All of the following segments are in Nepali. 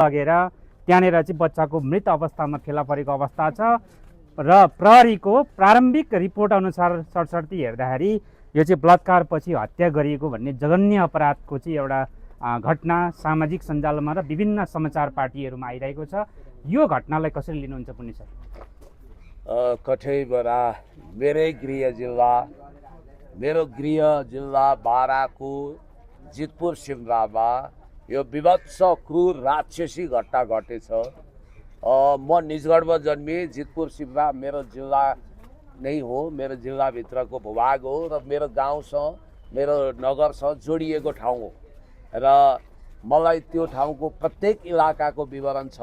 लगेर त्यहाँनिर चाहिँ बच्चाको मृत अवस्थामा फेला परेको अवस्था छ र प्रहरीको प्रारम्भिक रिपोर्ट अनुसार सरसर्ती हेर्दाखेरि यो चाहिँ बलात्कारपछि हत्या गरिएको भन्ने जघन्य अपराधको चाहिँ एउटा घटना सामाजिक सञ्जालमा र विभिन्न समाचार पार्टीहरूमा आइरहेको छ। यो घटनालाई कसरी लिनुहुन्छ पुनि सर? कठैबरा मेरो गृह जिल्ला बाराको जितपुर सिमरामा यो विभत्स क्रूर राक्षसी घटना घटेछ। म निजगढमा जन्मिए। जितपुर सिमरा मेरो जिल्ला नै हो, मेरो जिल्लाभित्रको भूभाग हो र मेरो गाउँसँग मेरो नगरसँग जोडिएको ठाउँ हो र मलाई त्यो ठाउँको प्रत्येक इलाकाको विवरण छ,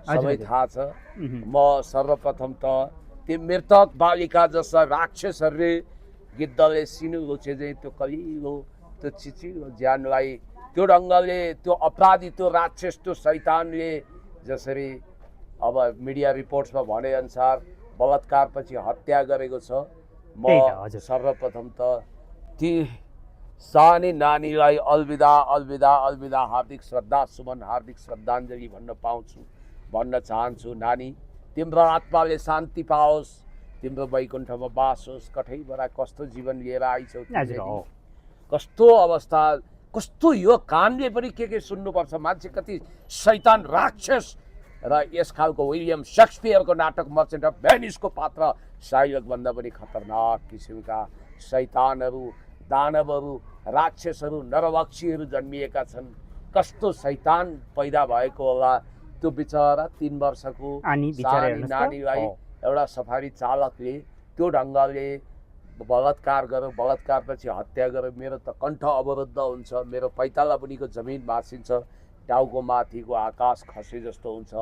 सबै थाहा छ। म सर्वप्रथम त त्यो मृतक बालिका जस्ता राक्षसहरूले गिद्धले सिनु लुचे चाहिँ त्यो कलिलो त्यो चिचिलो ज्यानलाई त्यो ढङ्गले त्यो अपराधी त्यो राक्षस त्यो शैतानले जसरी अब मिडिया रिपोर्ट्समा भनेअनुसार बलात्कारपछि हत्या गरेको छ। म सर्वप्रथम त ती सानै नानीलाई अलविदा अलविदा अलविदा हार्दिक श्रद्धा सुमन हार्दिक श्रद्धाञ्जली भन्न चाहन्छु। नानी, तिम्रो आत्माले शान्ति पाओस्, तिम्रो वैकुण्ठमा बास होस्। कठैबाट कस्तो जीवन लिएर आइछौ, कस्तो अवस्था, कस्तो यो कानले पनि के सुन्नुपर्छ। मान्छे कति शैतान राक्षस र यस खालको विलियम शेक्सपियरको नाटक मर्चेन्ट अफ भेनिसको पात्र साइलकभन्दा पनि खतरनाक किसिमका शैतानहरू, दानवहरू, राक्षसहरू, नरभक्षीहरू जन्मिएका छन्। कस्तो शैतान पैदा भएको होला त्यो बिचरा 3 वर्षको सानी नानीलाई एउटा सफारी चालकले त्यो ढङ्गले बलात्कार गर्यो, बलात्कारपछि हत्या गर्यो। मेरो त कण्ठ अवरुद्ध हुन्छ, मेरो पैताला पुनिको जमिन भाँसिन्छ, टाउको माथिको आकाश खसे जस्तो हुन्छ,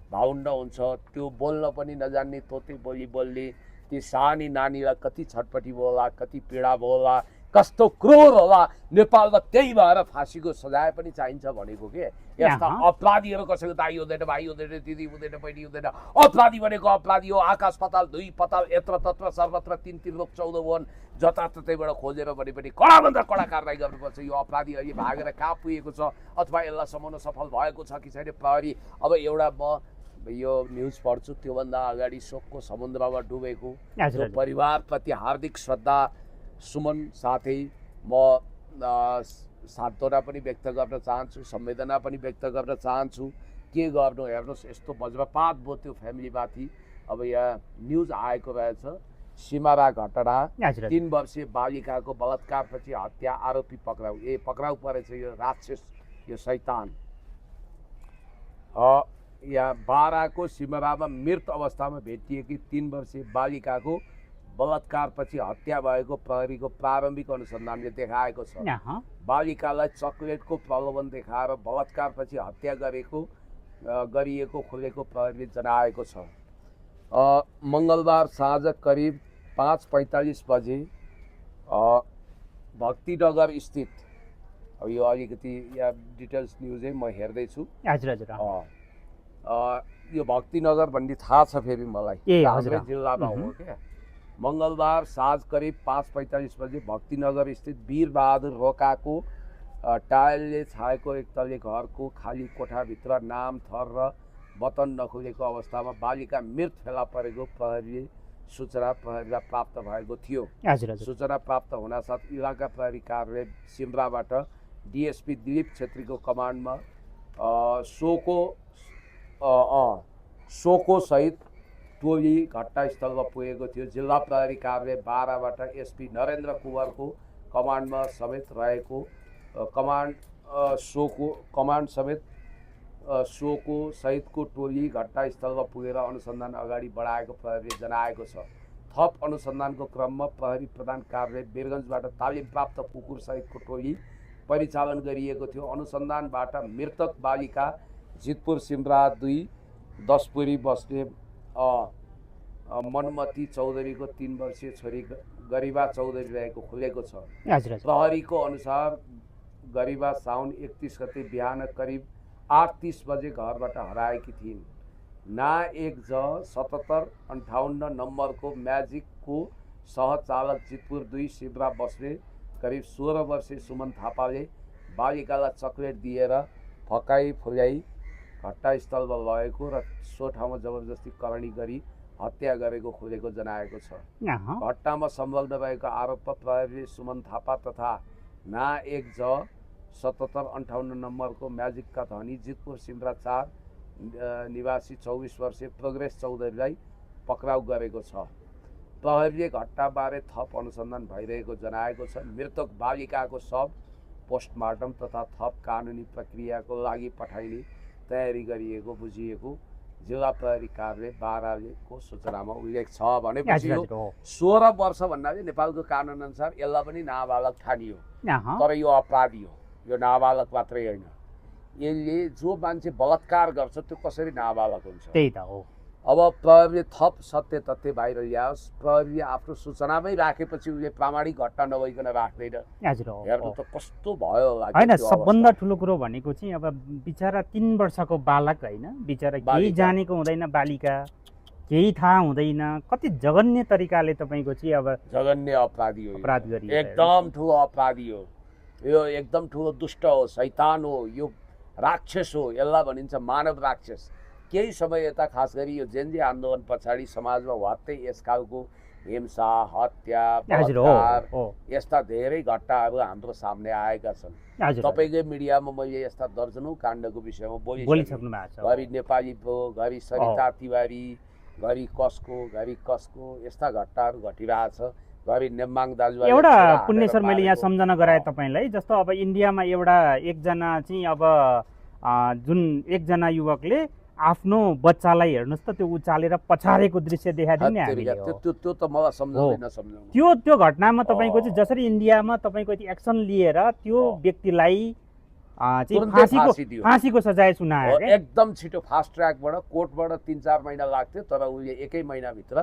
भाउन्न हुन्छ। त्यो बोल्न पनि नजान्ने तोते बोली बोल्ने ती सानी नानीलाई कति छटपटी होला, कति पीडा होला, कस्तो क्रूर होला। नेपालमा त्यही भएर फाँसीको सजाय पनि चाहिन्छ भनेको के। यस्ता अपराधीहरू कसैको दाइ हुँदैन, भाइ हुँदैन, दिदी हुँदैन, बहिनी हुँदैन। अपराधी भनेको अपराधी हो। आकाश पाताल, दुई पाताल, यत्र तत्र सर्वत्र 3 लोक 14 भुवन जताततैबाट खोजेर भने पनि कडाभन्दा कडा कारवाही गर्नुपर्छ। यो अपराधी अहिले भागेर कहाँ पुगेको छ अथवा यसलाई समाउन सफल भएको छ कि छैन प्रहरी। अब एउटा म यो न्युज पढ्छु, त्योभन्दा अगाडि शोकको समुद्रमा डुबेको त्यो परिवारप्रति हार्दिक श्रद्धा सुमन साथै म सान्त्वना पनि व्यक्त गर्न चाहन्छु, संवेदना पनि व्यक्त गर्न चाहन्छु। के गर्नु, हेर्नुहोस् यस्तो वज्रपात भयो त्यो फ्यामिलीमाथि। अब यहाँ न्युज आएको रहेछ, सिमारा घटना, 3 वर्षीय बालिकाको बलात्कारपछि हत्या, आरोपी पक्राउ। पक्राउ परेछ यो राक्षस, यो शैतान। यहाँ बाराको सिमरामा मृत अवस्थामा भेटिएकी 3 वर्षीय बालिकाको बलात्कारपछि हत्या भएको प्रहरीको प्रारम्भिक अनुसन्धानले देखाएको छ। बालिकालाई चकलेटको प्रलोभन देखाएर बलात्कारपछि हत्या गरिएको खुलेको प्रहरीले जनाएको छ। मङ्गलबार साँझ करिब 5:45 बजे भक्तिनगर स्थित, अब यो अलिकति यहाँ डिटेल्स न्युजै म हेर्दैछु। यो भक्तिनगर भन्ने थाहा छ फेरि मलाई, हाम्रै जिल्लामा हो क्या। मङ्गलबार साँझ करिब 5:45 बजे भक्तिनगर स्थित वीरबहादुर रोकाको टायलले छाएको एकतले घरको खाली कोठाभित्र नाम, थर र बटन नखुलेको अवस्थामा बालिका मृत फेला परेको प्रहरीलाई प्राप्त भएको थियो। सूचना प्राप्त हुनासाथ इलाका प्रहरी कार्यालय सिमराबाट डिएसपी दिलीप छेत्रीको कमान्डमा सोको सहित टोली घटनास्थलमा पुगेको थियो। जिल्ला प्रहरी कार्यालय बाराबाट एसपी नरेन्द्र कुँवरको कमान्डमा समेत रहेको कमान्ड समेत सोको सहितको टोली घटनास्थलमा पुगेर अनुसन्धान अगाडि बढाएको प्रहरीले जनाएको छ। थप अनुसन्धानको क्रममा प्रहरी प्रधान कार्यालय वीरगञ्जबाट तालिम प्राप्त कुकुर सहितको टोली परिचालन गरिएको थियो। अनुसन्धानबाट मृतक बालिका जितपुर सिमरा 2 दशपुरी बस्ने मनमती चौधरीको 3 वर्षीय छोरी गरिबा चौधरी रहेको खुलेको छ। प्रहरीको अनुसार गरिबा साउन 31 गते बिहान करिब 8:30 बजे घरबाट हराएकी थिइन्। ना 1J7758 नम्बरको म्याजिकको सहचालक जितपुर 2 सिमरा बस्ने करिब 16 वर्षीय सुमन थापाले बालिकालाई चकलेट दिएर फकाई फुल्याई घटनास्थलमा लगेको र सो ठाउँमा जबरजस्ती करणी गरी हत्या गरेको खुलेको जनाएको छ। अहँ, घटनामा संलग्न रहेको आरोपमा प्रहरी सुमन थापा तथा ना 1 ज 7758 नम्बरको म्याजिकका धनी जितपुर सिमरा 4 निवासी 24 वर्षीय प्रोग्रेस चौधरीलाई पक्राउ गरेको छ। प्रहरीले घटनाबारे थप अनुसन्धान भइरहेको जनाएको छ। मृतक बालिकाको शव पोस्टमार्टम तथा थप कानुनी प्रक्रियाको लागि पठाइने तयारी गरिएको बुझिएको जिल्ला प्रहरी कार्यालय बाराको सूचनामा उल्लेख छ। भनेपछि यो 16 वर्ष भन्नाले नेपालको कानुन अनुसार यसलाई पनि नाबालक ठानियो, अहँ, तर यो अपराधी हो, यो नाबालक मात्रै होइन। यसले जो मान्छे बलात्कार गर्छ त्यो कसरी नाबालक हुन्छ? त्यही त हो। अब प्रहरीले थप सत्य तथ्य बाहिर ल्याओस्। प्रहरीले आफ्नो सूचनामै राखेपछि उसले प्रामाणिक घटना नभइकन राख्दैन। हजुर हो, हेर्नु हो। त कस्तो भयो होला होइन, त्यो अवस्था। सबभन्दा ठुलो कुरो भनेको चाहिँ अब बिचरा 3 वर्षको बालक होइन, बिचरा केही बालिका। जानेको हुँदैन, बालिका केही थाहा हुँदैन, कति जघन्य तरिकाले तपाईँको चाहिँ अब जघन्य अपराधी हो यो। अपराध गरिएको छ। एकदम ठुलो अपराधी हो यो, एकदम ठुलो दुष्ट हो, शैतान हो, यो राक्षस हो। यसलाई भनिन्छ मानव राक्षस। केही समय यता खास गरी यो जेनजी आन्दोलन पछाडि समाजमा वात्तै यस खालको हिंसा, हत्या, हजुर हो, बलात्कार हो, यस्ता धेरै घटनाहरू हाम्रो सामने आएका छन्। हजुर तपाईँकै मिडियामा मैले यस्ता दर्जनौँ काण्डको विषयमा बोलिसकेँ। बोलिसक्नु भएको छ। घरि नेपाली पो, घरि सरिता तिवारी, घरि कसको यस्ता घटनाहरू घटिरहेछ। घरि नेम्बाङ दाजुभाइ एउटा पुण्य सर, मैले यहाँ सम्झना गराएँ तपाईँलाई, जस्तो अब इन्डियामा एउटा एकजना चाहिँ अब जुन एकजना युवकले आफ्नो बच्चालाई हेर्नुहोस् त त्यो उचालेर पछारेको दृश्य देखाइदियो नि हामीले हो। त्यो त मलाई सम्झाउँदै नसम्झाउनु। त्यो घटनामा तपाईँको चाहिँ जसरी इन्डियामा तपाईँको एक्सन लिएर त्यो व्यक्तिलाई चाहिँ तुरुन्तै फाँसी दियो। फाँसीको सजाय सुनायो क्या। एकदम छिटो फास्ट ट्र्याकबाट कोर्टबाट 3-4 महिना लाग्थ्यो, तर उसले 1 महिनाभित्र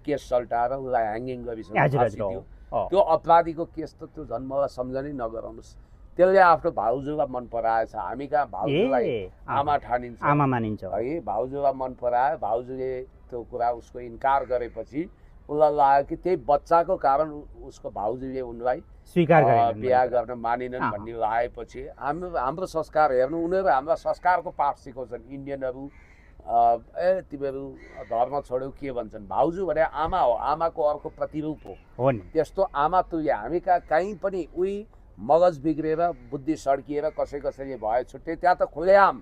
केस सल्टाएर उसलाई ह्याङ्गिङ गरिसक्यो, हजुर, फाँसी हजुर, दियो। हो। त्यो अपराधीको केस त त्यो झन् मलाई सम्झनै नगराउनुहोस्। त्यसले आफ्नो भाउजूलाई मन पराएछ। हामी कहाँ भाउजूलाई आमा ठानिन्छ, आमा मानिन्छ। है। भाउजूलाई मन परायो, भाउजूले त्यो कुरा उसको इन्कार गरेपछि उसलाई लाग्यो कि त्यही बच्चाको कारण उसको भाउजूले उनलाई स्वीकार गरेनन्। बिहा गर्न मानिनन् भन्ने लागेपछि हाम्रो संस्कार हेर्नु, उनीहरू हाम्रा संस्कारको पाठ सिकाउँछन्। इन्डियनहरू तिमीहरू धर्म छोड्यौ के भन्छन्? भाउजू भने आमा हो, आमाको अर्को प्रतिरूप हो नि। त्यस्तो आमा तुल्य। हामी कहीँ पनि उही मगज बिग्रेर बुद्धि सड्किएर कसैले भयो छुट्टै, त्यहाँ त खुलेआम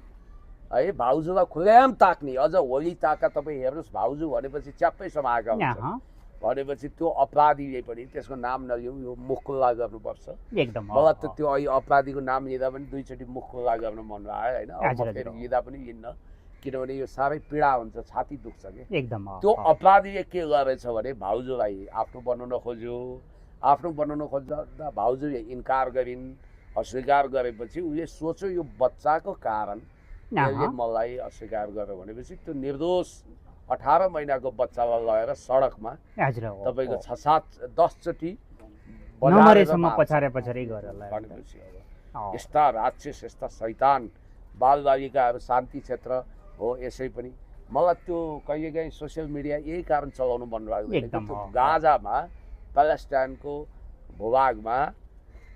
है भाउजूलाई खुलेआम ताक्ने। अझ होली ताका तपाईँ हेर्नुहोस्, भाउजू भनेपछि च्याप्पै समाएका हुन्छन्। भनेपछि त्यो अपराधीले पनि, त्यसको नाम नलिउँ, यो मुख खुल्ला गर्नुपर्छ एकदम। मलाई त त्यो अहिले अपराधीको नाम लिँदा पनि 2 चोटि मुख खुल्ला गर्न मन लाग्यो होइन। फेरि लिँदा पनि लिन्न, किनभने यो साह्रै पीडा हुन्छ, छाती दुख्छ कि एकदम। त्यो अपराधीले के गरेछ भने भाउजूलाई आफ्नो बनाउन खोज्यो। आफ्नो बनाउन खोज्दा भाउजूले इन्कार गरिन्, अस्वीकार गरेपछि उसले सोच्यो यो बच्चाको कारण यसले मलाई अस्वीकार गर्यो भनेपछि त्यो निर्दोष 18 महिनाको बच्चालाई लगेर सडकमा तपाईँको 6-7-10 चोटि नमरेसम्म पछारे गरेर भनेपछि अब यस्ता राक्षस, यस्ता शैतान बालबालिकाहरू शान्ति क्षेत्र हो। यसै पनि मलाई त्यो कहिलेकाहीँ सोसियल मिडिया यही कारण चलाउनु मन लाग्दैन। गाजामा प्यालेस्टाइनको भूभागमा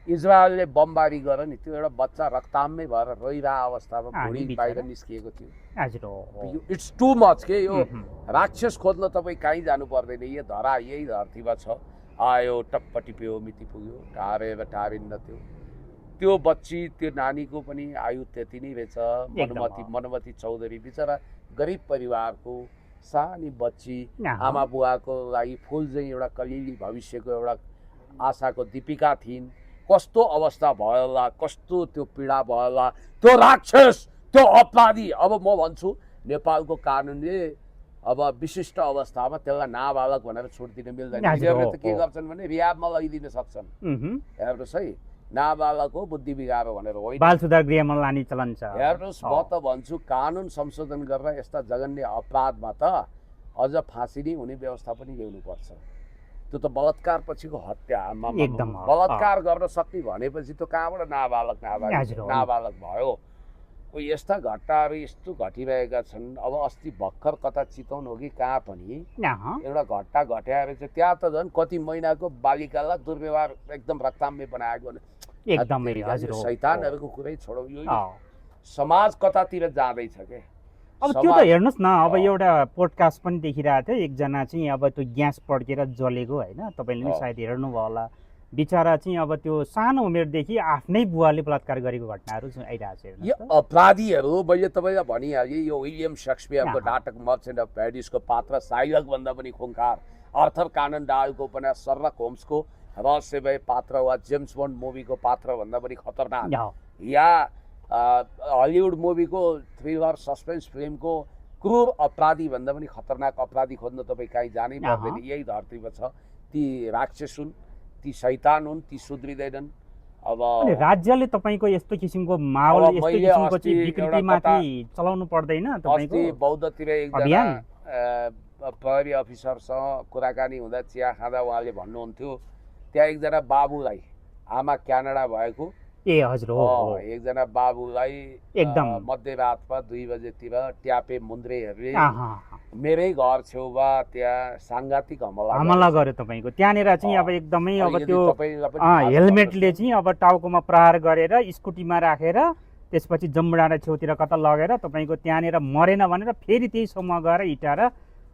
इजरायलले बमबारी गर नि, त्यो एउटा बच्चा रक्ताम्मै भएर रोइरहेको अवस्थामा भुँडी बाहिर निस्किएको थियो। इट्स टु मच के यो राक्षस खोज्न तपाईँ कहीँ जानु पर्दैन। यो धरा यही धरतीमा छ। आयो, टप्प टिप्यो, मिति पुग्यो, टारेर टारिन्न। त्यो बच्ची, त्यो नानीको पनि आयु त्यति नै रहेछ। मनमती चौधरी बिचरा गरिब परिवारको सानी बच्ची, आमा बुवाको लागि फुल चाहिँ एउटा कलिली भविष्यको एउटा आशाको दीपिका थिइन्। कस्तो अवस्था भयो होला, कस्तो त्यो पीडा भयो होला। त्यो राक्षस, त्यो अपराधी। अब म भन्छु नेपालको कानुनले अब विशिष्ट अवस्थामा त्यसलाई नाबालक भनेर छुट दिन मिल्दैन। यिनीहरूले त के गर्छन् भने रिहाबमा लैदिन सक्छन्। हेर्नुहोस् है, नाबालक हो, बुद्धि बिगार हो भनेर होइन, बाल सुधार गृहमा लाने चलन छ। हेर्नुहोस्, म त भन्छु कानुन संशोधन गरेर यस्ता जघन्य अपराधमा त अझ फाँसी नै हुने व्यवस्था पनि ल्याउनुपर्छ। त्यो त बलात्कार पछिको हत्या। बलात्कार गर्न सक्ने भनेपछि त्यो कहाँबाट नाबालक भयो? यस्ता घटनाहरू यस्तो घटिरहेका छन्। अब अस्ति भर्खर कता चितवन हो कि कहाँ पनि एउटा घटना घटाएर चाहिँ त्यहाँ त झन् कति महिनाको बालिकालाई दुर्व्यवहार एकदम रक्ताम्य बनाएको। एकदमै हजुर, शैतानहरूको कुरै छोडौ। समाज कतातिर जाँदैछ के। अब त्यो त हेर्नुहोस् न, अब एउटा पोडकास्ट पनि देखिरहेको थियो, एकजना चाहिँ अब त्यो ग्यास पड्केर जलेको होइन, तपाईँले पनि सायद हेर्नुभयो होला। बिचरा चाहिँ अब त्यो सानो उमेरदेखि आफ्नै बुवाले बलात्कार गरेको घटनाहरू चाहिँ आइरहेको छ। यो अपराधीहरू मैले तपाईँलाई भनिहालेँ, यो विलियम शेक्सपियरको नाटक मर्चेन्ट अफ पेरिसको पात्र साइलक भन्दा पनि खुङ्खार, आर्थर कानन डायलको उपन्यास शर्लक होम्सको रहस्यमय पात्र वा जेम्स बोन्ड मुभीको पात्र भन्दा पनि खतरनाक, या हलिउड मुभीको थ्रिलर सस्पेन्स फिल्मको क्रूर अपराधी भन्दा पनि खतरनाक अपराधी खोज्न तपाईँ कहीँ जानै पर्दैन, यही धरतीमा छ। ती राक्षस हुन्, ती शैतान हुन्, ती सुध्रिँदैनन्। अब राज्यले तपाईँको यस्तो किसिमको माहौल, यस्तो किसिमको चाहिँ विकृतिमाथि चलाउनु पर्दैन तपाईँको? अस्ति बौद्धतिर एकजना प्रहरी अफिसरसँग कुराकानी हुँदा चिया खाँदा उहाँले भन्नुहुन्थ्यो, त्यहाँ एकजना बाबुलाई, आमा क्यानाडा भएको, ए हजुर हो, एकजना बाबुलाई एकदम मध्यरातमा 2 बजेतिर ट्यापे मुन्द्रेहरूले मेरै घर छेउमा त्यहाँ साङ्घातिक हमला गर्यो तपाईँको। त्यहाँनिर चाहिँ अब एकदमै अब त्यो हेलमेटले चाहिँ अब टाउकोमा प्रहार गरेर स्कुटीमा राखेर त्यसपछि जम्बुडाँडा छेउतिर कता लगेर तपाईँको त्यहाँनिर मरेन भनेर फेरि त्यही समूह गएर इटाएर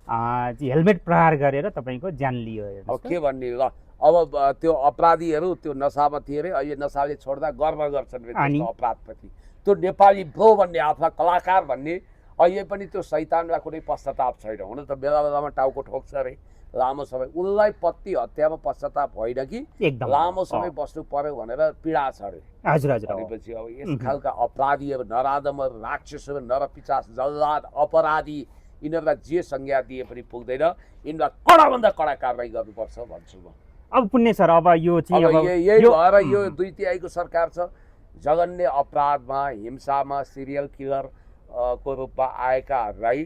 हेलमेट प्रहार गरेर तपाईँको ज्यान लियो। अब के भन्ने ल, अब त्यो अपराधीहरू त्यो नसामा थिए अरे, अहिले नसाले छोड्दा गर्व गर्छन् अपराधप्रति। त्यो नेपाली ब्रो भन्ने अथवा कलाकार भन्ने अहिले पनि त्यो शैतानलाई कुनै पश्चाताप छैन। हुन त बेला बेलामा टाउको ठोक्छ अरे, लामो समय उसलाई पत्ती हत्यामा पश्चाताप होइन कि लामो समय बस्नु पर्यो भनेर पीडा छ अरे। हजुर हजुर। भनेपछि अब यस खालका अपराधीहरू, नराधमहरू, राक्षसहरू, नरपिशाच, जल्लाद, अपराधी, यिनीहरूलाई जे संज्ञा दिए पनि पुग्दैन। यिनीलाई कडाभन्दा कडा कारवाही गर्नुपर्छ भन्छु म। अब पुण्य सर, अब यो चाहिँ यही भएर यो 2 तिहाईको सरकार छ। जघन्य अपराधमा, हिंसामा, सिरियल किलर को रूपमा आएकाहरूलाई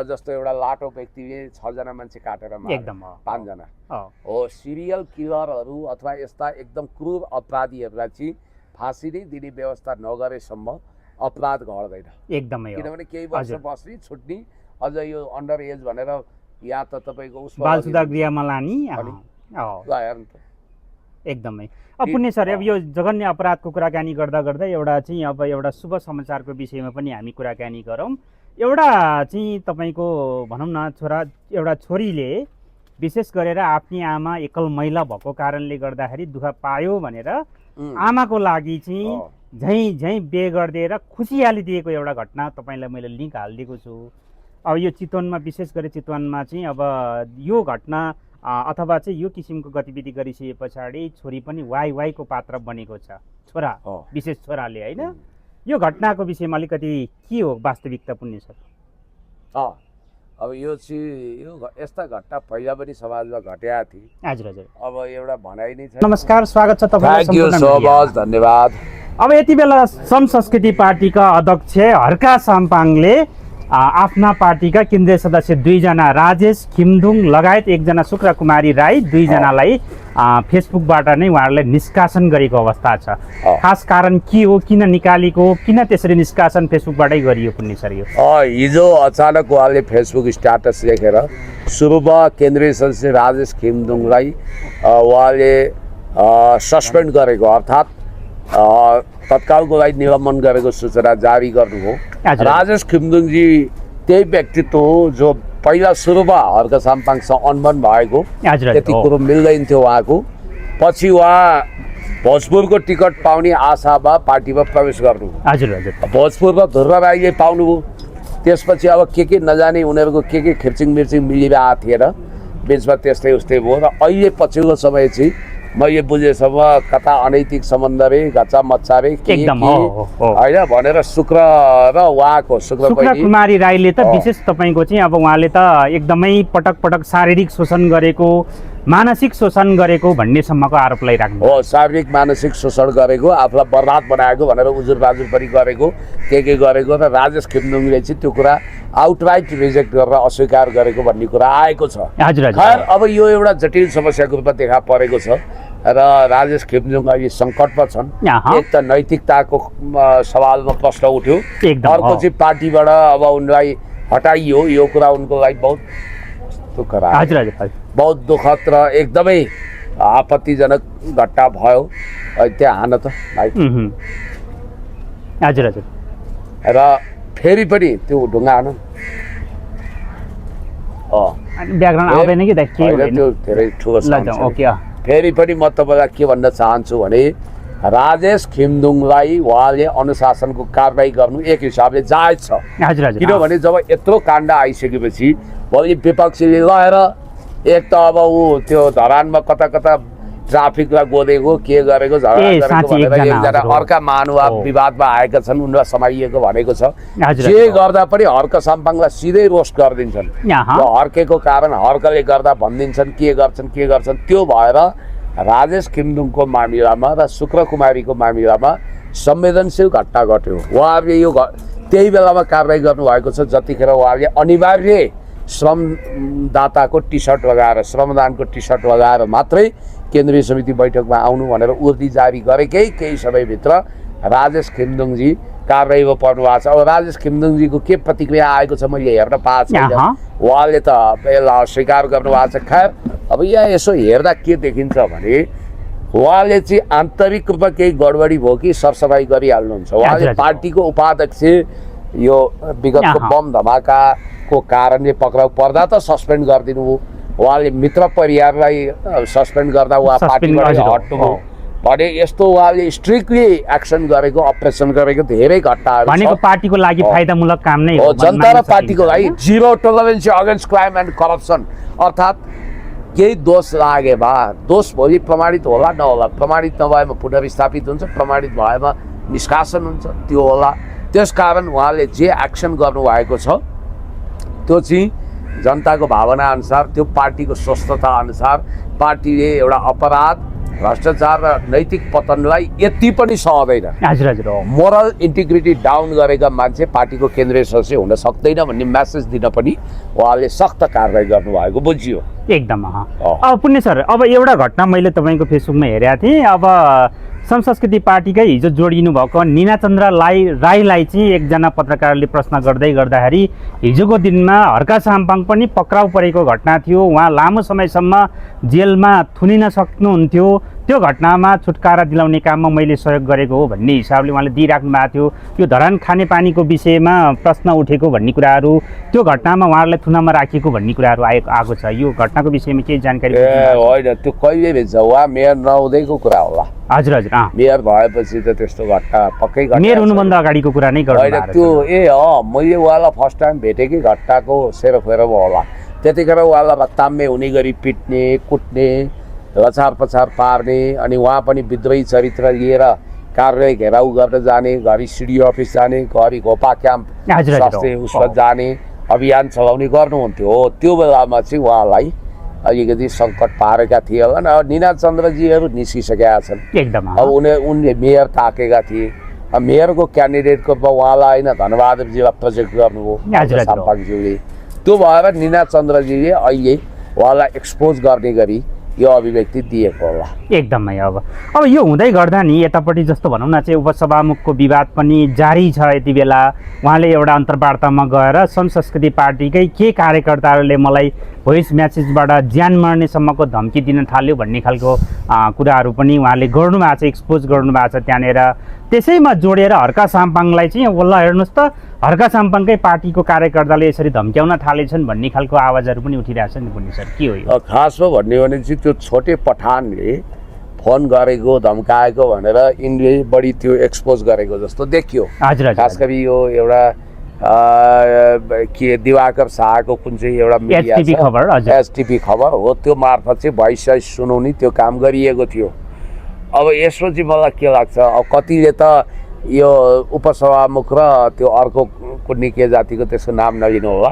जस्तो एउटा लाटो व्यक्तिले 6 जना मान्छे काटेर मारे, 5 जना हो, सिरियल किलरहरू अथवा यस्ता एकदम क्रूर अपराधीहरूलाई चाहिँ फाँसी नै दिने व्यवस्था नगरेसम्म अपराध घट्दैन एकदमै। किनभने केही वर्ष बस्ने छुट्ने, अझ यो अन्डर एज भनेर यहाँ त तपाईँको बाल सुधार गृहमा लाने एकदमै। अब पुण्य सर, अब यो जघन्य अपराधको कुराकानी गर्दा गर्दै एउटा चाहिँ अब एउटा शुभ समाचारको विषयमा पनि हामी कुराकानी गरौँ। एउटा चाहिँ तपाईँको भनौँ न, एउटा छोरीले विशेष गरेर आफ्नी आमा एकल महिला भएको कारणले गर्दाखेरि दुःख पायो भनेर आमाको लागि चाहिँ झैँ बिहे गरिदिएर खुसियाली दिएको एउटा घटना तपाईँलाई मैले लिङ्क हालिदिएको छु। अब यो चितवनमा, विशेष गरी चितवनमा चाहिँ अब यो घटना अथवा चाहिँ यो किसिमको गतिविधि गरिसके पछाडि छोरी पनि वाइको पात्र बनेको छ, छोरा, विशेष छोराले होइन। यो घटनाको विषयमा अलिकति के हो वास्तविकता पुण्य सर? अब यो चाहिँ यो यस्ता घटना पहिला पनि समाजमा घटेका थिए। हजुर हजुर। अब एउटा भनाइ नै छ। नमस्कार, स्वागत छ तपाईँलाई। थ्याङ्क यू सो मच, धन्यवाद। अब यति बेला सम संस्कृति पार्टीका अध्यक्ष हर्का साम्पाङले आफ्ना पार्टीका केन्द्रीय सदस्य 2 जना राजेश खिमदुङ लगायत 1 जना शुक्र कुमारी राई 2 जनालाई फेसबुकबाट नै उहाँहरूले निष्कासन गरेको अवस्था छ। खास कारण के हो, किन निकालेको, किन त्यसरी निष्कासन फेसबुकबाटै गरियो पुण्य सर? यो हिजो अचानक उहाँले फेसबुक स्ट्याटस लेखेर सुरुमा केन्द्रीय सदस्य राजेश खिमदुङलाई उहाँले सस्पेन्ड गरेको, अर्थात् तत्कालको लागि निलम्बन गरेको सूचना जारी गर्नुभयो। राजेश खिमदुङजी त्यही व्यक्तित्व हो जो पहिला सुरुमा हर्क साम्पाङसँग अनबन भएको, त्यति कुरो मिल्दैन थियो उहाँको। पछि उहाँ भोजपुरको टिकट पाउने आशामा पार्टीमा प्रवेश गर्नुभयो। भोजपुरमा धुर्र राईले पाउनुभयो। त्यसपछि अब के नजाने उनीहरूको के खिर्चिङ मिर्चिङ मिलिरहेको थिएन, बिचमा त्यस्तै उस्तै भयो। र अहिले पछिल्लो समय चाहिँ मैले बुझेसम्म कता अनैतिक सम्बन्ध रे, घचा मच्चा रे होइन भनेर शुक्र र उहाँको शुक्र कुमारी राईले त विशेष तपाईँको चाहिँ अब उहाँले त एकदमै पटक पटक शारीरिक शोषण गरेको, मानसिक शोषण गरेको भन्नेसम्मको आरोप लगाइराख्नु हो। शारीरिक मानसिक शोषण गरेको, आफूलाई बर्बाद बनाएको भनेर उजुर बाजुर पनि गरेको, के गरेको, र राजेश खिमदुङले चाहिँ त्यो कुरा आउटराइट रिजेक्ट गरेर अस्वीकार गरेको भन्ने कुरा आएको छ। खैर, अब यो एउटा जटिल समस्याको रूपमा देखा परेको छ र राजेश खिमदुङ अहिले सङ्कटमा छन्। एक त नैतिकताको सवालमा प्रश्न उठ्यो, अर्को चाहिँ पार्टीबाट अब उनलाई हटाइयो। यो कुरा उनको लागि बहुत बहुत दुःखद र एकदमै आपत्तिजनक घटना भयो। त्यहाँ हान त हजुर हजुर। र फेरि पनि त्यो ढुङ्गा हानु ब्याकग्राउन्ड आउँदैन कि दाइ के होइन, त्यो धेरै ठुलो ल समस्या। ओके फेरि पनि म तपाईँलाई के भन्न चाहन्छु भने राजेश खिमदुङलाई उहाँले अनुशासनको कारबाही गर्नु एक हिसाबले जायज छ। हजुर हजुर किनभने जब यत्रो काण्ड आइसकेपछि भोलि विपक्षीले लगेर एक त अब ऊ त्यो धरानमा कता कता ट्राफिकलाई गोदेको के गरेको झगडा गरेको साँच्चै भनेर एकजना एकजना हजुर। अर्का महानुभाव विवादमा आएका छन्, उनलाई समाइएको भनेको छ। हजुर, जे हजुर। गर्दा पनि हर्क साम्पाङलाई सिधै रोस्ट गरिदिन्छन्। यहाँ र हर्केको कारण हर्कले गर्दा भनिदिन्छन् के गर्छन् त्यो भएर राजेश खिमदुङको मामिलामा र शुक्र कुमारीको मामिलामा संवेदनशील घटना घट्यो। उहाँहरूले यो त्यही बेलामा कारबाही गर्नुभएको छ जतिखेर उहाँले अनिवार्य श्रमदाताको टी सर्ट लगाएर श्रमदानको टी सर्ट लगाएर मात्रै केन्द्रीय समिति बैठकमा आउनु भनेर उर्दी जारी गरेकै केही समयभित्र राजेश खिमदुङजी कारबाहीमा पर्नु भएको छ। अब राजेश खिमदुङजीको के प्रतिक्रिया आएको छ मैले हेर्न पाएको छैन। उहाँले त यसलाई अस्वीकार गर्नुभएको छ। खैर अब यहाँ यसो हेर्दा के देखिन्छ भने उहाँले चाहिँ आन्तरिक रूपमा केही गडबडी भयो कि सरसफाइ गरिहाल्नुहुन्छ। उहाँले पार्टीको उपाध्यक्ष यो विगतको बम धमाकाको कारणले पक्राउ पर्दा त सस्पेन्ड गरिदिनु हो। उहाँले मित्र परिवारलाई सस्पेन्ड गर्दा उहाँ पार्टीबाट हट्नुभयो भने यस्तो उहाँले स्ट्रिक्टली एक्सन गरेको अपरेसन गरेको धेरै घटनाहरू भनेको पार्टीको लागि फाइदामूलक काम नै हो। जनता र पार्टीको लागि zero tolerance against crime and corruption, अर्थात् केही दोष लागेमा दोष भोलि प्रमाणित होला नहोला, प्रमाणित नभएमा पुनर्स्थापित हुन्छ, प्रमाणित भएमा निष्कासन हुन्छ त्यो होला। त्यसकारण उहाँले जे एक्सन गर्नुभएको छ त्यो चाहिँ जनताको भावना अनुसार, त्यो पार्टीको स्वस्थता अनुसार पार्टीले एउटा अपराध भ्रष्टाचार र नैतिक पतनलाई यति पनि सहँदैन। हजुर हजुर मोरल इन्टिग्रिटी डाउन गरेका मान्छे पार्टीको केन्द्रीय सदस्य हुन सक्दैन भन्ने म्यासेज दिन पनि उहाँले सख्त कारबाही गर्नुभएको बुझियो एकदम। अब पुण्य सर, अब एउटा घटना मैले तपाईँको फेसबुकमा हेरेको थिएँ। अब संस्कृति पार्टीकै हिजो जोडिनु भएको निनाचन्द्र राईलाई चाहिँ एकजना पत्रकारले प्रश्न गर्दाखेरि हिजोको दिनमा हर्का साम्पाङ पनि पक्राउ परेको घटना थियो, उहाँ लामो समयसम्म जेलमा थुनिन सक्नुहुन्थ्यो, त्यो घटनामा छुटकारा दिलाउने काममा मैले सहयोग गरेको हो भन्ने हिसाबले उहाँले दिइराख्नु भएको थियो। यो धरान खानेपानीको विषयमा प्रश्न उठेको भन्ने कुराहरू, त्यो घटनामा उहाँहरूलाई थुनामा राखिएको भन्ने कुराहरू आएको छ। यो घटनाको विषयमा केही जानकारी? होइन, त्यो कहिले भेट्छ, उहाँ मेयर नहुँदैको कुरा होला। हजुर हजुर मेयर भएपछि त त्यस्तो घटना पक्कै घट्छ। मेयर हुनुभन्दा अगाडिको कुरा नै गर्नु होइन त्यो मैले उहाँलाई फर्स्ट टाइम भेटेकै घटनाको सेरोफेरोमा होला। त्यतिखेर उहाँलाई रत्ताम्य हुने गरी पिट्ने कुट्ने लचार पछार पार्ने, अनि उहाँ पनि विद्रोही चरित्र लिएर कार्यालय घेराउ गर्न जाने, घरि सिडिओ अफिस जाने, घरि घोपा क्याम्प स्वास्थ्य उसमा जाने, अभियान चलाउने गर्नुहुन्थ्यो। हो त्यो बेलामा चाहिँ उहाँलाई अलिकति सङ्कट पारेका थिए होला न। निनाचन्द्रजीहरू निस्किसकेका छन् एकदम। अब उनले मेयर ताकेका थिए। अब मेयरको क्यान्डिडेटको उहाँलाई होइन धनबहादुरजीलाई प्रोजेक्ट गर्नुभयो साम्पाङज्यूले। त्यो भएर निनाचन्द्रजीले अहिले उहाँलाई एक्सपोज गर्ने गरी यो अभिव्यक्ति दिएको होला। एकदमै। अब यो हुँदै गर्दा नि यतापट्टि जस्तो भनौँ न चाहिँ उपसभामुखको विवाद पनि जारी छ। यति बेला उहाँले एउटा अन्तर्वार्तामा गएर संस्कृति पार्टीकै के कार्यकर्ताहरूले मलाई भोइस म्यासेजबाट ज्यान मर्नेसम्मको धम्की दिन थाल्यो भन्ने खालको कुराहरू पनि उहाँले गर्नुभएको छ, एक्सपोज गर्नुभएको छ त्यहाँनिर। त्यसैमा जोडेर हर्का साम्पाङलाई चाहिँ ल हेर्नुहोस् त, हर्का साम्पाङकै पार्टीको कार्यकर्ताले यसरी धम्क्याउन थालेछन् भन्ने खालको आवाजहरू पनि उठिरहेछ नि पुण्य सर, के हो यो? खासमा भन्ने भने चाहिँ त्यो छोटे पठानले फोन गरेको धम्काएको भनेर यिनले बढी त्यो एक्सपोज गरेको जस्तो देखियो। हजुर, खास गरी यो एउटा के दिवाकर शाहको कुन चाहिँ एउटा मिडिया एसटिपी खबर हो, त्यो मार्फत चाहिँ भोइस सुनाउने त्यो काम गरिएको थियो। अब यसमा चाहिँ मलाई के लाग्छ, अब कतिले त यो उपसभामुख र त्यो अर्को कुनै के जातिको त्यसको नाम नलिनु होला,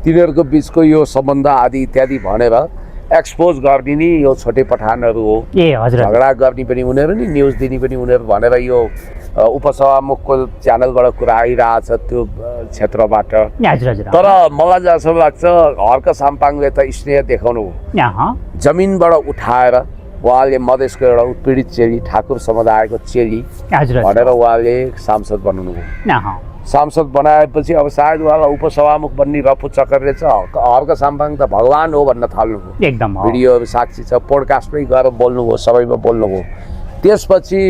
तिनीहरूको बिचको यो सम्बन्ध आदि इत्यादि भनेर एक्सपोज गरिदिने यो छोटे पठानहरू हो। झगडा गर्ने पनि उनीहरू नि, न्युज दिने पनि उनीहरू भनेर यो उपसभामुखको च्यानलबाट कुरा आइरहेछ त्यो क्षेत्रबाट। तर मलाई जस्तो लाग्छ हर्क साम्पाङले त स्नेह देखाउनु हो। जमिनबाट उठाएर उहाँले मधेसको एउटा उत्पीडित चेली, ठाकुर समुदायको चेली भनेर उहाँले सांसद बनाउनु हो। सांसद बनाएपछि अब सायद उहाँलाई उपसभामुख बन्ने रफू चक्करले छ। हर्क साम्पाङ त भगवान हो भन्न थाल्नुभयो। एकदम भिडियोहरू साक्षी छ, पोडकास्टमै गएर बोल्नुभयो, सबैमा बोल्नुभयो। त्यसपछि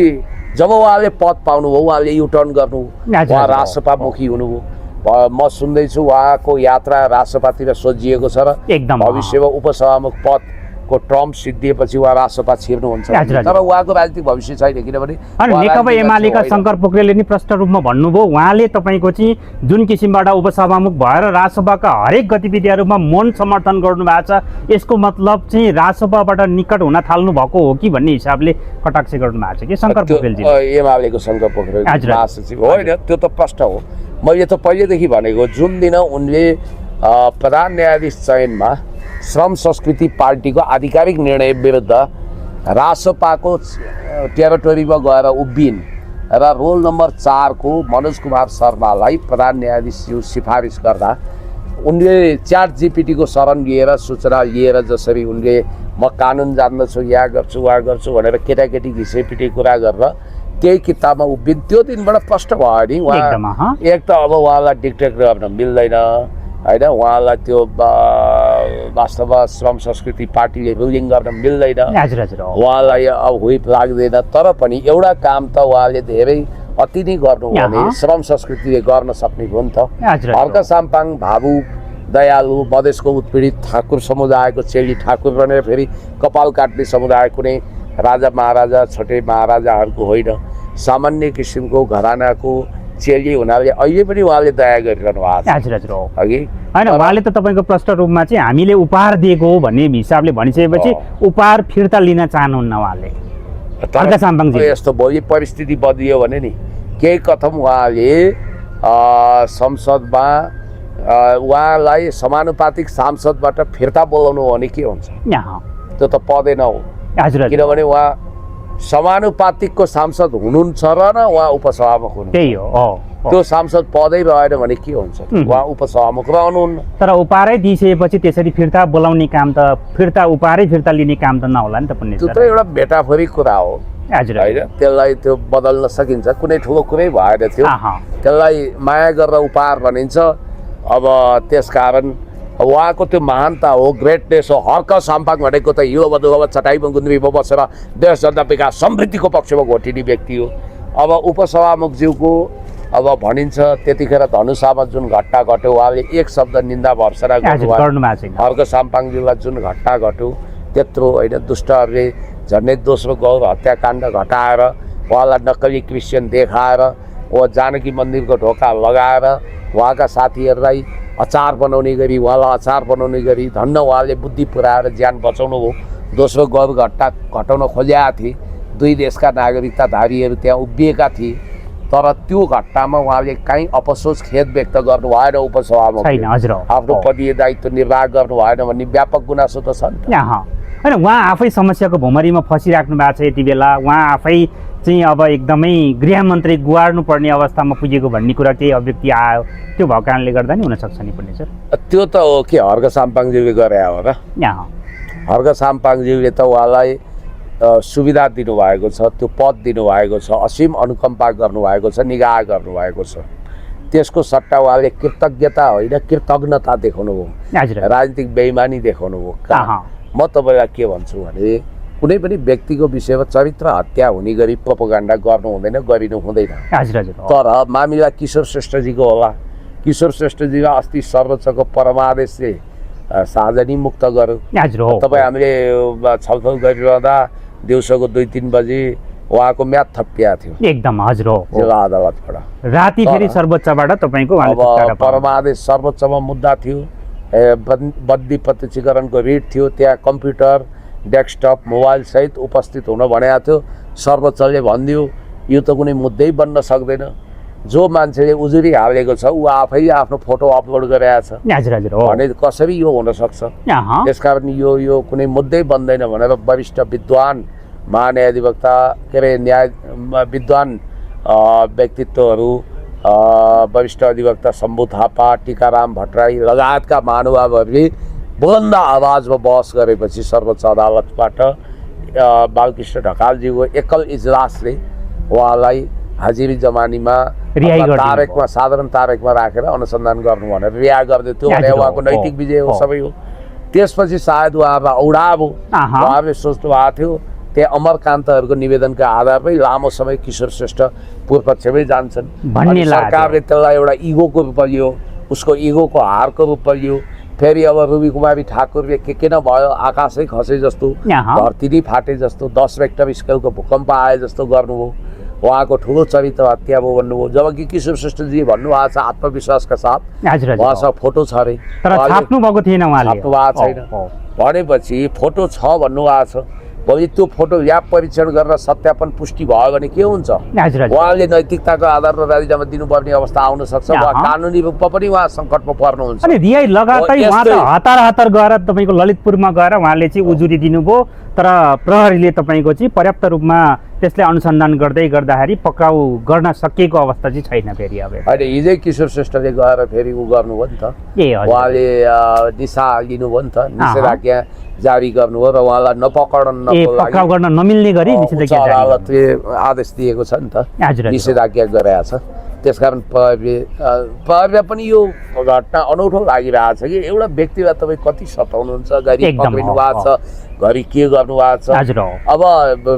जब उहाँले पद पाउनुभयो उहाँले युटर्न गर्नु, हजुर, उहाँ हजुर। राष्ट्रपामुखी हुनुभयो। म सुन्दैछु उहाँको यात्रा राष्ट्रपातिर सोझिएको छ र एकदम, भविष्यमा उपसभामुख पदको टर्म सिद्धिएपछि उहाँ राष्ट्रपा छिर्नुहुन्छ। हजुर, हजुर। तर उहाँको राजनीतिक भविष्य छैन, किनभने अनि उहाँ नेकपा राजनीतिक एमालेका होइन। शङ्कर पोखरेलले नि प्रष्ट रूपमा भन्नुभयो, उहाँले तपाईँको चाहिँ जुन किसिमबाट उपसभामुख भएर राजसभाका हरेक गतिविधिहरूमा मौन समर्थन गर्नुभएको छ, यसको मतलब चाहिँ राजसभाबाट निकट हुन थाल्नु भएको हो कि भन्ने हिसाबले कटाक्ष गर्नुभएको छ कि शङ्कर पोखरेलजी? एमालेको शङ्कर पोखरेल हजुर। महासचिव होइन, त्यो त प्रश्न हो। मैले त पहिलेदेखि भनेको, जुन दिन उनले प्रधान न्यायाधीश चयनमा श्रम संस्कृति पार्टीको आधिकारिक निर्णय विरुद्ध राजसभाको टेरिटोरीमा गएर उभिन् र रोल नम्बर 4 को मनोज कुमार शर्मालाई प्रधान न्यायाधीशज्यू सिफारिस गर्दा उनले च्याट जीपीटीको शरण लिएर सूचना लिएर जसरी उनले म कानुन जान्दछु, यहाँ गर्छु वहाँ गर्छु भनेर केटाकेटी घिसेपिटी कुरा गरेर त्यही किताबमा उभिन्, त्यो दिनबाट प्रष्ट भयो नि उहाँ। एक त अब उहाँलाई डिक्टेट गर्न मिल्दैन होइन, उहाँलाई त्यो वास्तवमा श्रम संस्कृति पार्टीले रुलिङ गर्न मिल्दैन, उहाँलाई अब हुइप लाग्दैन। तर पनि एउटा काम त उहाँले धेरै अति नै गर्नु भने श्रम संस्कृतिले गर्न सक्ने हो नि त। हर्क साम्पाङ भाबु दयालु मधेसको उत्पीडित ठाकुर समुदायको चेली ठाकुर भनेर फेरि कपाल काट्ने समुदाय कुनै राजा महाराजा छोटे महाराजाहरूको होइन, सामान्य किसिमको घरानाको चेली हुनाले अहिले पनि उहाँले दया गरिरहनु भएको छ अघि होइन। उहाँले त तपाईँको प्रष्ट रूपमा चाहिँ हामीले उपहार दिएको हो भन्ने हिसाबले भनिसकेपछि उपहार फिर्ता लिन चाहनुहुन्न उहाँले? यस्तो भोलि परिस्थिति बदलियो भने नि केही कथम उहाँले संसदमा उहाँलाई समानुपातिक सांसदबाट फिर्ता बोलाउनु हो भने के हुन्छ? त्यो त पदै नहो, किनभने उहाँ समानुपातिकको सांसद हुनुहुन्छ र न उहाँ उपसभामुख हुनुहुन्छ। त्यही हो, त्यो सांसद पदै भएन भने के हुन्छ? उहाँ उपसभामुख रहनुहुन्न। तर उपहारै दिइसकेपछि त्यसरी फिर्ता बोलाउने काम त उपहारै फिर्ता लिने काम त नहोला नि त पुण्य सर? त्यो त एउटा मेटाफोरिक कुरा हो होइन, त्यसलाई त्यो बदल्न सकिन्छ, कुनै ठुलो कुरै भएन थियो, त्यसलाई माया गरेर उपहार भनिन्छ। अब त्यसकारण उहाँको त्यो महानता हो, ग्रेटनेस हो। हर्क साम्पाङ भनेको त हिलो बदुवा चटाइमा गुन्द्रीमा बसेर देश जनता विकास समृद्धिको पक्षमा घोटिने व्यक्ति हो। अब उपसभामुखज्यूको अब भनिन्छ त्यतिखेर धनुषामा जुन घटना घट्यो उहाँले एक शब्द निन्दा भर्सना गर्नुभयो। हर्क साम्पाङज्यूलाई जुन घटना घट्यो त्यत्रो होइन, दुष्टहरूले झन्डै दोस्रो गौर हत्याकाण्ड घटाएर उहाँलाई नक्कली क्रिस्चियन देखाएर वा जानकी मन्दिरको ढोका लगाएर उहाँका साथीहरूलाई अचार बनाउने गरी उहाँलाई अचार बनाउने गरी धन्न उहाँले बुद्धि पुऱ्याएर ज्यान बचाउनु हो। दोस्रो गौर घटना घटाउन खोजेका थिए, 2 देशका नागरिकताधारीहरू त्यहाँ उभिएका थिए, तर त्यो घटनामा उहाँले काहीँ अफसोस खेद व्यक्त गर्नु भएन। उपसभामा आफ्नो पदीय दायित्व निर्वाह गर्नु भएन भन्ने व्यापक गुनासो त छ नि त होइन। उहाँ आफै समस्याको भुमरीमा फसिराख्नु भएको छ यति बेला, उहाँ आफै चाहिँ अब एकदमै गृहमन्त्री गुहार्नु पर्ने अवस्थामा पुगेको भन्ने कुरा केही अभिव्यक्ति आयो, त्यो भएको कारणले गर्दा नि हुनसक्छ नि पुण्य सर? त्यो त हो कि हर्क साम्पाङज्यूले गरे हो र। हर्क साम्पाङज्यूले त उहाँलाई सुविधा दिनुभएको छ, त्यो पद दिनुभएको छ, असीम अनुकम्पा गर्नुभएको छ, निगाह गर्नुभएको छ। त्यसको सट्टा उहाँले कृतज्ञता होइन कृतज्ञता देखाउनु हो, राजनीतिक बेइमानी देखाउनु हो। म तपाईँलाई के भन्छु भने कुनै पनि व्यक्तिको विषयमा चरित्र हत्या हुने गरी प्रोपोगन्डा गर्नु हुँदैन, गरिनु हुँदैन। तर मामिला किशोर श्रेष्ठजीको होला। किशोर श्रेष्ठजीलाई अस्ति सर्वोच्चको परमादेशले सार्वजनिक मुक्त गर्यो। तपाईँ हामीले छलफल गरिरहँदा दिउँसोको 2-3 बजी उहाँको म्याद थपिएको थियो एकदम। हजुर हो, जिल्ला अदालतबाट राति फेरि सर्वोच्चबाट तपाईँको परमादेश सर्वोच्चमा मुद्दा थियो, बदली प्रत्यक्षीकरणको रिट थियो, त्यहाँ कम्प्युटर डेस्कटप मोबाइल सहित उपस्थित हुन भनेको थियो। सर्वोच्चले भनिदियो यो त कुनै मुद्दै बन्न सक्दैन, जो मान्छेले उजुरी हालेको छ ऊ आफै आफ्नो फोटो अपलोड गरेको छ भने कसरी यो हुन सक्छ? त्यसकारण यो कुनै मुद्दै बन्दैन भनेर वरिष्ठ विद्वान महान्यायाधिवक्ता के अरे विद्वान व्यक्तित्वहरू वरिष्ठ अधिवक्ता शम्भु थापा, टीकाराम भट्टराई लगायतका महानुभावहरूले बुलन्द आवाजमा बहस गरेपछि सर्वोच्च अदालतबाट बालकृष्ण ढकालजीको एकल इजलासले उहाँलाई हाजिरी जमानीमा तारेकमा साधारण तारेकमा राखेर अनुसन्धान गर्नु भनेर रिहा गरिदियो। त्यो भने उहाँको नैतिक विजय हो, सबै हो। त्यसपछि सायद उहाँहरूलाई औडा भयो, उहाँहरूले सोच्नु भएको थियो त्यहाँ अमरकान्तहरूको निवेदनका आधारमै लामो समय किशोर श्रेष्ठ पूर्वपक्षमै जान्छन्। भन्ने अनि लाग्यो। सरकारले त्यसलाई एउटा इगोको रूपमा लियो, उसको इगोको हारको रूपमा लियो। फेरि अब रुबी कुमारी ठाकुरले के न भयो, आकाशै खसे जस्तो, धरती नै फाटे जस्तो, 10 रेक्टर स्केलको भूकम्प आए जस्तो गर्नुभयो। उहाँको ठुलो चरित्र हत्या भयो भन्नुभयो। जबकि किशोर श्रेष्ठजी भन्नुभएको छ आत्मविश्वासका साथ, उहाँसँग फोटो छ अरे, छाप्नु भएको थिएन उहाँले, छाप्नु भएको छैन। भनेपछि फोटो छ भन्नुभएको छ। भोलि त्यो फोटो ल्याब परीक्षण गरेर सत्यापन पुष्टि भयो भने के हुन्छ? उहाँले नैतिकताको आधारमा राजीनामा दिनुपर्ने अवस्था आउन सक्छ, वा कानुनी रूपमा पनि उहाँ सङ्कटमा पर्नुहुन्छ। अनि रिहाई लगातार उहाँ त हतार गएर तपाईँको ललितपुरमा गएर उहाँले चाहिँ उजुरी दिनुभयो, तर प्रहरीले तपाईँको चाहिँ पर्याप्त रूपमा त्यसलाई अनुसन्धान गर्दाखेरि पक्राउ गर्न सकिएको अवस्था चाहिँ छैन। फेरि अब अहिले हिजै किशोर श्रेष्ठले गएर फेरि उ गर्नुभयो नि त, उहाँले दिशा लिनुभयो नि त, निषेधाज्ञा जारी गर्नुभयो र उहाँलाई पक्राउ गर्न नमिल्ने गरी अदालतले आदेश दिएको छ नि त, निषेधाज्ञा गराएको छ। त्यसकारण प्रहरीलाई पनि यो घटना अनौठो लागिरहेको छ कि एउटा व्यक्तिलाई तपाईँ कति सताउनुहुन्छ, घरि पक्रिनु भएको छ, घरि के गर्नु भएको छ। अब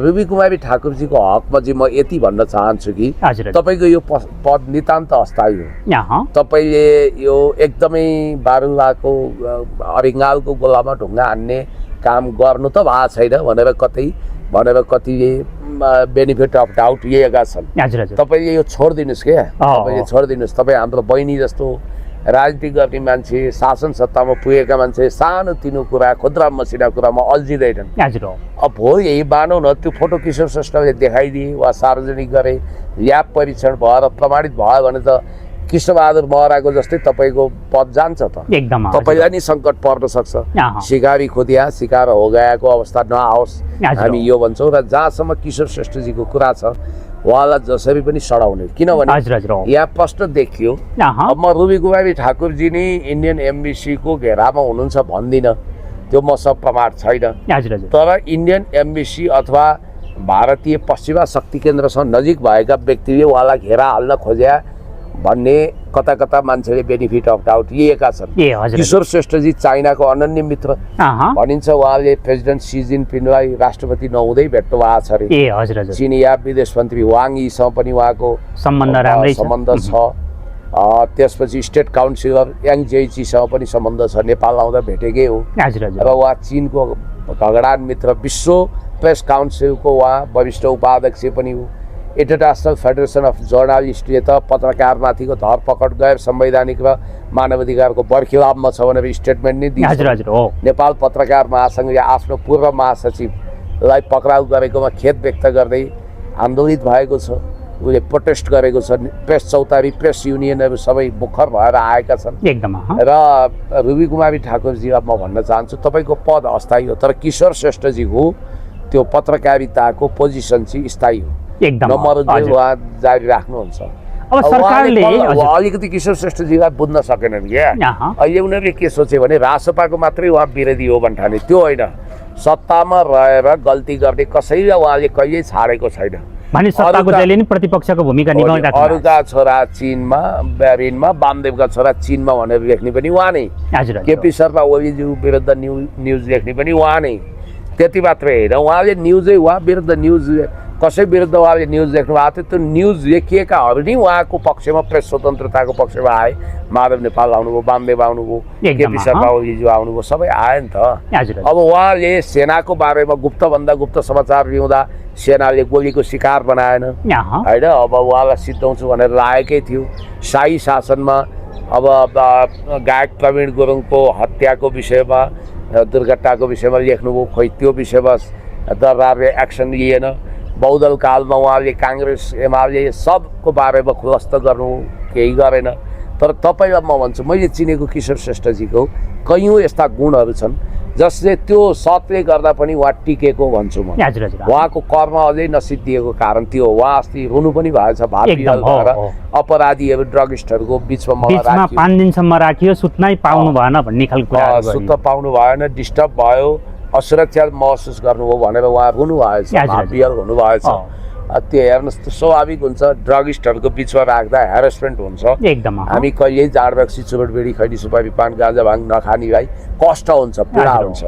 रुबी कुमारी ठाकुरजीको हकमा चाहिँ म यति भन्न चाहन्छु कि तपाईँको यो पद नितान्त अस्थायी हो। तपाईँले यो एकदमै बारुलाको अरिङ्गालको गोलामा ढुङ्गा हान्ने काम गर्नु त भएको छैन भनेर कतिले बेनिफिट अफ डाउट लिएका छन्। तपाईँले यो छोडिदिनुहोस् क्या, तपाईँले छोडिदिनुहोस्। तपाईँ हाम्रो बहिनी जस्तो राजनीति गर्ने मान्छे, शासन सत्तामा पुगेका मान्छे सानोतिनो कुरा, खुद्रा मसिना कुरामा अल्झिँदैनन्। अब भोलि यही मानौ न त्यो फोटो किशोर श्रेष्ठले देखाइदिए वा सार्वजनिक गरे, ल्याब परीक्षण भएर प्रमाणित भयो भने त कृष्णबहादुर महराको जस्तै तपाईँको पद जान्छ त, तपाईँलाई नि सङ्कट पर्न सक्छ। शिकारी खोदिया शिकार हो गएको अवस्था नआओस् हामी यो भन्छौँ। र जहाँसम्म किशोर श्रेष्ठजीको कुरा छ उहाँलाई जसरी पनि सडाउने, किनभने यहाँ प्रश्न देखियो। अब म रुबी कुमारी ठाकुरजी नै इन्डियन एम्बेसीको घेरामा हुनुहुन्छ भन्दिनँ, त्यो मसँग प्रमाण छैन। तर इन्डियन एम्बेसी अथवा भारतीय पश्चिमा शक्ति केन्द्रसँग नजिक भएका व्यक्तिले उहाँलाई घेरा हाल्न खोज्या भन्ने कता कता मान्छेले बेनिफिट अफ डाउट लिएका छन्। किशोर श्रेष्ठजी चाइनाको अनन्य मित्र भनिन्छ। उहाँले प्रेसिडेन्ट सी जिनपिङलाई राष्ट्रपति नहुँदै भेट्नु भएको छ अरे। चिनिया विदेश मन्त्री वाङ यीसँग पनि उहाँको सम्बन्ध छ। त्यसपछि स्टेट काउन्सिलर याङ जेइचीसँग पनि सम्बन्ध छ, नेपाल आउँदा भेटेकै हो। र उहाँ चिनको घगडान मित्र, विश्व प्रेस काउन्सिलको उहाँ वरिष्ठ उपाध्यक्ष पनि हो। इन्टरनेसनल फेडरेसन अफ जर्नालिस्टले त पत्रकारमाथिको धरपकड गैर संवैधानिक र मानवाधिकारको बर्खिलाफमा छ भनेर स्टेटमेन्ट नै दिन्छ। नेपाल पत्रकार महासङ्घले आफ्नो पूर्व महासचिवलाई पक्राउ गरेकोमा खेद व्यक्त गर्दै आन्दोलित भएको छ, उसले प्रोटेस्ट गरेको छ। प्रेस चौतारी, प्रेस युनियनहरू सबै मुखर भएर आएका छन्। र रुबी कुमारी ठाकुरजीलाई म भन्न चाहन्छु तपाईँको पद अस्थायी हो, तर किशोर श्रेष्ठजीको त्यो पत्रकारिताको पोजिसन चाहिँ स्थायी हो। उहाँ जारी राख्नुहुन्छ। अब सरकारले अलिकति किशोर श्रेष्ठजीलाई बुझ्न सकेनन् क्या। अहिले उनीहरूले के सोचे भने रासपाको मात्रै उहाँ विरोधी हो भन्ठाने, त्यो होइन। सत्तामा रहेर गल्ती गर्ने कसैलाई उहाँले कहिल्यै छाडेको छैन। प्रतिपक्षको भूमिका निभाइरहेको, अरूका छोरा चीनमा, ब्यारिनमा, वामदेवका छोरा चीनमा भनेर लेख्ने पनि उहाँ नै, केपी शर्मा ओलीज्यू विरुद्ध न्युज लेख्ने पनि उहाँ नै। त्यति मात्रै होइन, उहाँले न्युजै उहाँ विरुद्ध न्युज कसै विरुद्ध उहाँले न्युज लेख्नु भएको थियो, त्यो न्युज लेखिएकाहरू नै उहाँको पक्षमा, प्रेस स्वतन्त्रताको पक्षमा आए। माधव नेपाल आउनुभयो, वामदेव आउनुभयो, केपी शर्मा ओलीज्यू आउनुभयो, सबै आए नि त। अब उहाँले सेनाको बारेमा गुप्तभन्दा गुप्त समाचार ल्याउँदा सेनाले गोलीको शिकार बनाएन होइन। अब उहाँलाई सिद्धाउँछु भनेर लागेकै थियो। शाही शासनमा अब गायक प्रवीण गुरुङको हत्याको विषयमा, दुर्घटनाको विषयमा लेख्नुभयो, खोइ त्यो विषयमा दरबारले एक्सन लिएन। बहुदल कालमा उहाँले काङ्ग्रेस एमाले सबको बारेमा खुलस्त गर्नु केही गरेन। तर तपाईँलाई म भन्छु, मैले चिनेको किशोर श्रेष्ठजीको कैयौँ यस्ता गुणहरू छन् जसले त्यो सतले गर्दा पनि उहाँ टिकेको भन्छु म। उहाँको कर्म अझै नसिद्धिएको कारण त्यो हो। उहाँ अस्ति रुनु पनि भएछ, भातपियल भएर अपराधीहरू ड्रगिस्टहरूको बिचमा 5 दिनसम्म राखियो, सुत्नै पाउनु भएन भन्ने खालको कुरा, सुत्न पाउनु भएन, डिस्टर्ब भयो, असुरक्षा महसुस गर्नुभयो भनेर उहाँ रुनु भएछ, भातपियल हुनुभएछ। त्यो हेर्नुहोस्, त्यो स्वाभाविक हुन्छ। ड्रगिस्टहरूको बिचमा राख्दा हेरेसमेन्ट हुन्छ। हामी कहिल्यै जाँड रक्सी, चुरोट, बिडी, खैनी, सुपारी, पान, गाँजा, भाङ नखाने भाइ कष्ट हुन्छ, पीडा हुन्छ।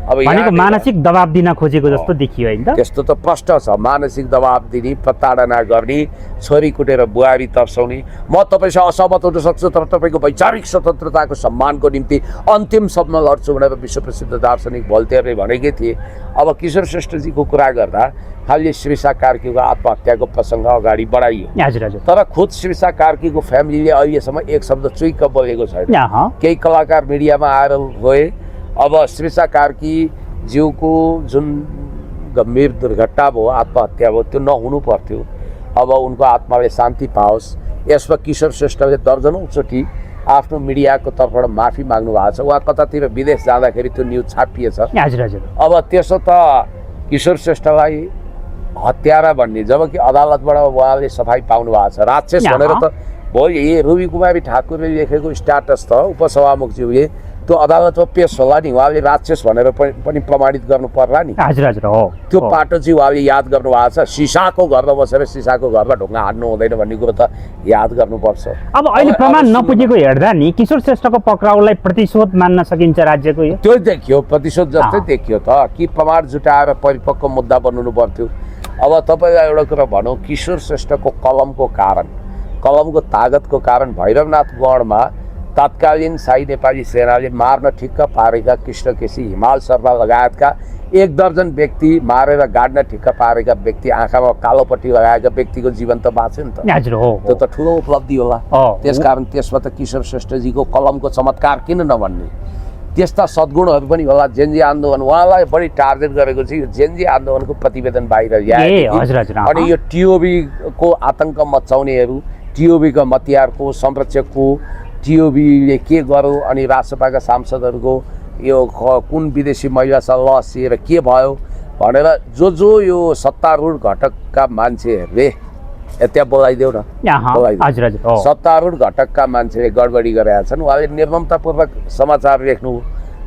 अब भनेको यहाँनिर मानसिक दबाब दिन खोजेको जस्तो देखियो होइन त? त्यस्तो त प्रष्ट छ। मानसिक दबाब दिने, प्रताडना गर्ने, छोरी कुटेर बुहारी तर्साउने। म तपाईँसँग असहमत हुन सक्छु, तर तपाईँको वैचारिक स्वतन्त्रताको सम्मानको निम्ति अन्तिमसम्म लड्छु भनेर विश्वप्रसिद्ध दार्शनिक भोल्टेयरले भनेकै थिए। अब किशोर श्रेष्ठजीको कुरा गर्दा खालि श्रीषा कार्कीको आत्महत्याको प्रसङ्ग अगाडि बढाइयो, हजुर हजुर। तर खुद श्रीषा कार्कीको फ्यामिलीले अहिलेसम्म एक शब्द चुइक्क बोलेको छैन। केही कलाकार मिडियामा आएर गए। अब श्रीषा कार्की ज्यूको जुन गम्भीर दुर्घटना भयो, आत्महत्या भयो, त्यो नहुनु पर्थ्यो। अब उनको आत्माले शान्ति पाओस्। यसमा किशोर श्रेष्ठले दर्जनौँचोटि आफ्नो मिडियाको तर्फबाट माफी माग्नु भएको छ। उहाँ कतातिर विदेश जाँदाखेरि त्यो न्युज छापिएछ। हजुर हजुर। अब त्यसो त किशोर श्रेष्ठलाई हत्यारा भन्ने, जबकि अदालतबाट उहाँले सफाई पाउनु भएको छ। राक्षस भनेर त भयो रुबी कुमारी ठाकुरले लेखेको स्ट्याटस त उपसभामुखज्यूले त्यो अदालतमा पेश होला नि। उहाँले राक्षस भनेर पनि प्रमाणित गर्नु पर्ला नि। हजुर हजुर हो। त्यो पाटो चाहिँ उहाँले याद गर्नु भएको छ। सिसाको घरमा बसेर सिसाको घरमा ढुङ्गा हान्नु हुँदैन भन्ने कुरो त याद गर्नुपर्छ। अब अहिले प्रमाण नपुगेको हेर्दा नि किशोर श्रेष्ठको पक्राउलाई प्रतिशोध मान्न सकिन्छ राज्यको? यो त्यो देखियो, प्रतिशोध जस्तै देखियो त कि प्रमाण जुटाएर परिपक्व मुद्दा बनाउनु पर्थ्यो। अब तपाईँलाई एउटा कुरा भनौँ, किशोर श्रेष्ठको कलमको कारण, कलमको तागतको कारण भैरवनाथ गढमा तत्कालीन शाही नेपाली सेनाले मार्न ठिक्क पारेका कृष्णकेशी, हिमाल शर्मा लगायतका 1 दर्जन व्यक्ति मारेर गाड्न ठिक्क पारेका व्यक्ति, आँखामा कालोपट्टि लगाएका व्यक्तिको जीवन त बाँच्यो नि त। हजुर हो। त्यो त ठुलो उपलब्धि होला। त्यसकारण त्यसमा त किशोर श्रेष्ठजीको कलमको चमत्कार किन नभन्ने। त्यस्ता सद्गुणहरू पनि होला। जेन्जी आन्दोलन उहाँलाई बढी टार्गेट गरेको चाहिँ यो जेन्जी आन्दोलनको प्रतिवेदन बाहिर ल्याए अनि यो टिओबीको आतङ्क मचाउनेहरू, टिओबीका मतियारको संरक्षकको, टिओबीले के गर्यो अनि राजसभाका सांसदहरूको यो कुन विदेशी महिलासँग लसिएर के भयो भनेर जो यो सत्तारूढ घटकका मान्छेहरूले त्यहाँ बोलाइदेऊ न, बोलाइदेऊ। सत्तारूढ घटकका मान्छेले गडबडी गरेका छन्। उहाँले निर्ममतापूर्वक समाचार लेख्नु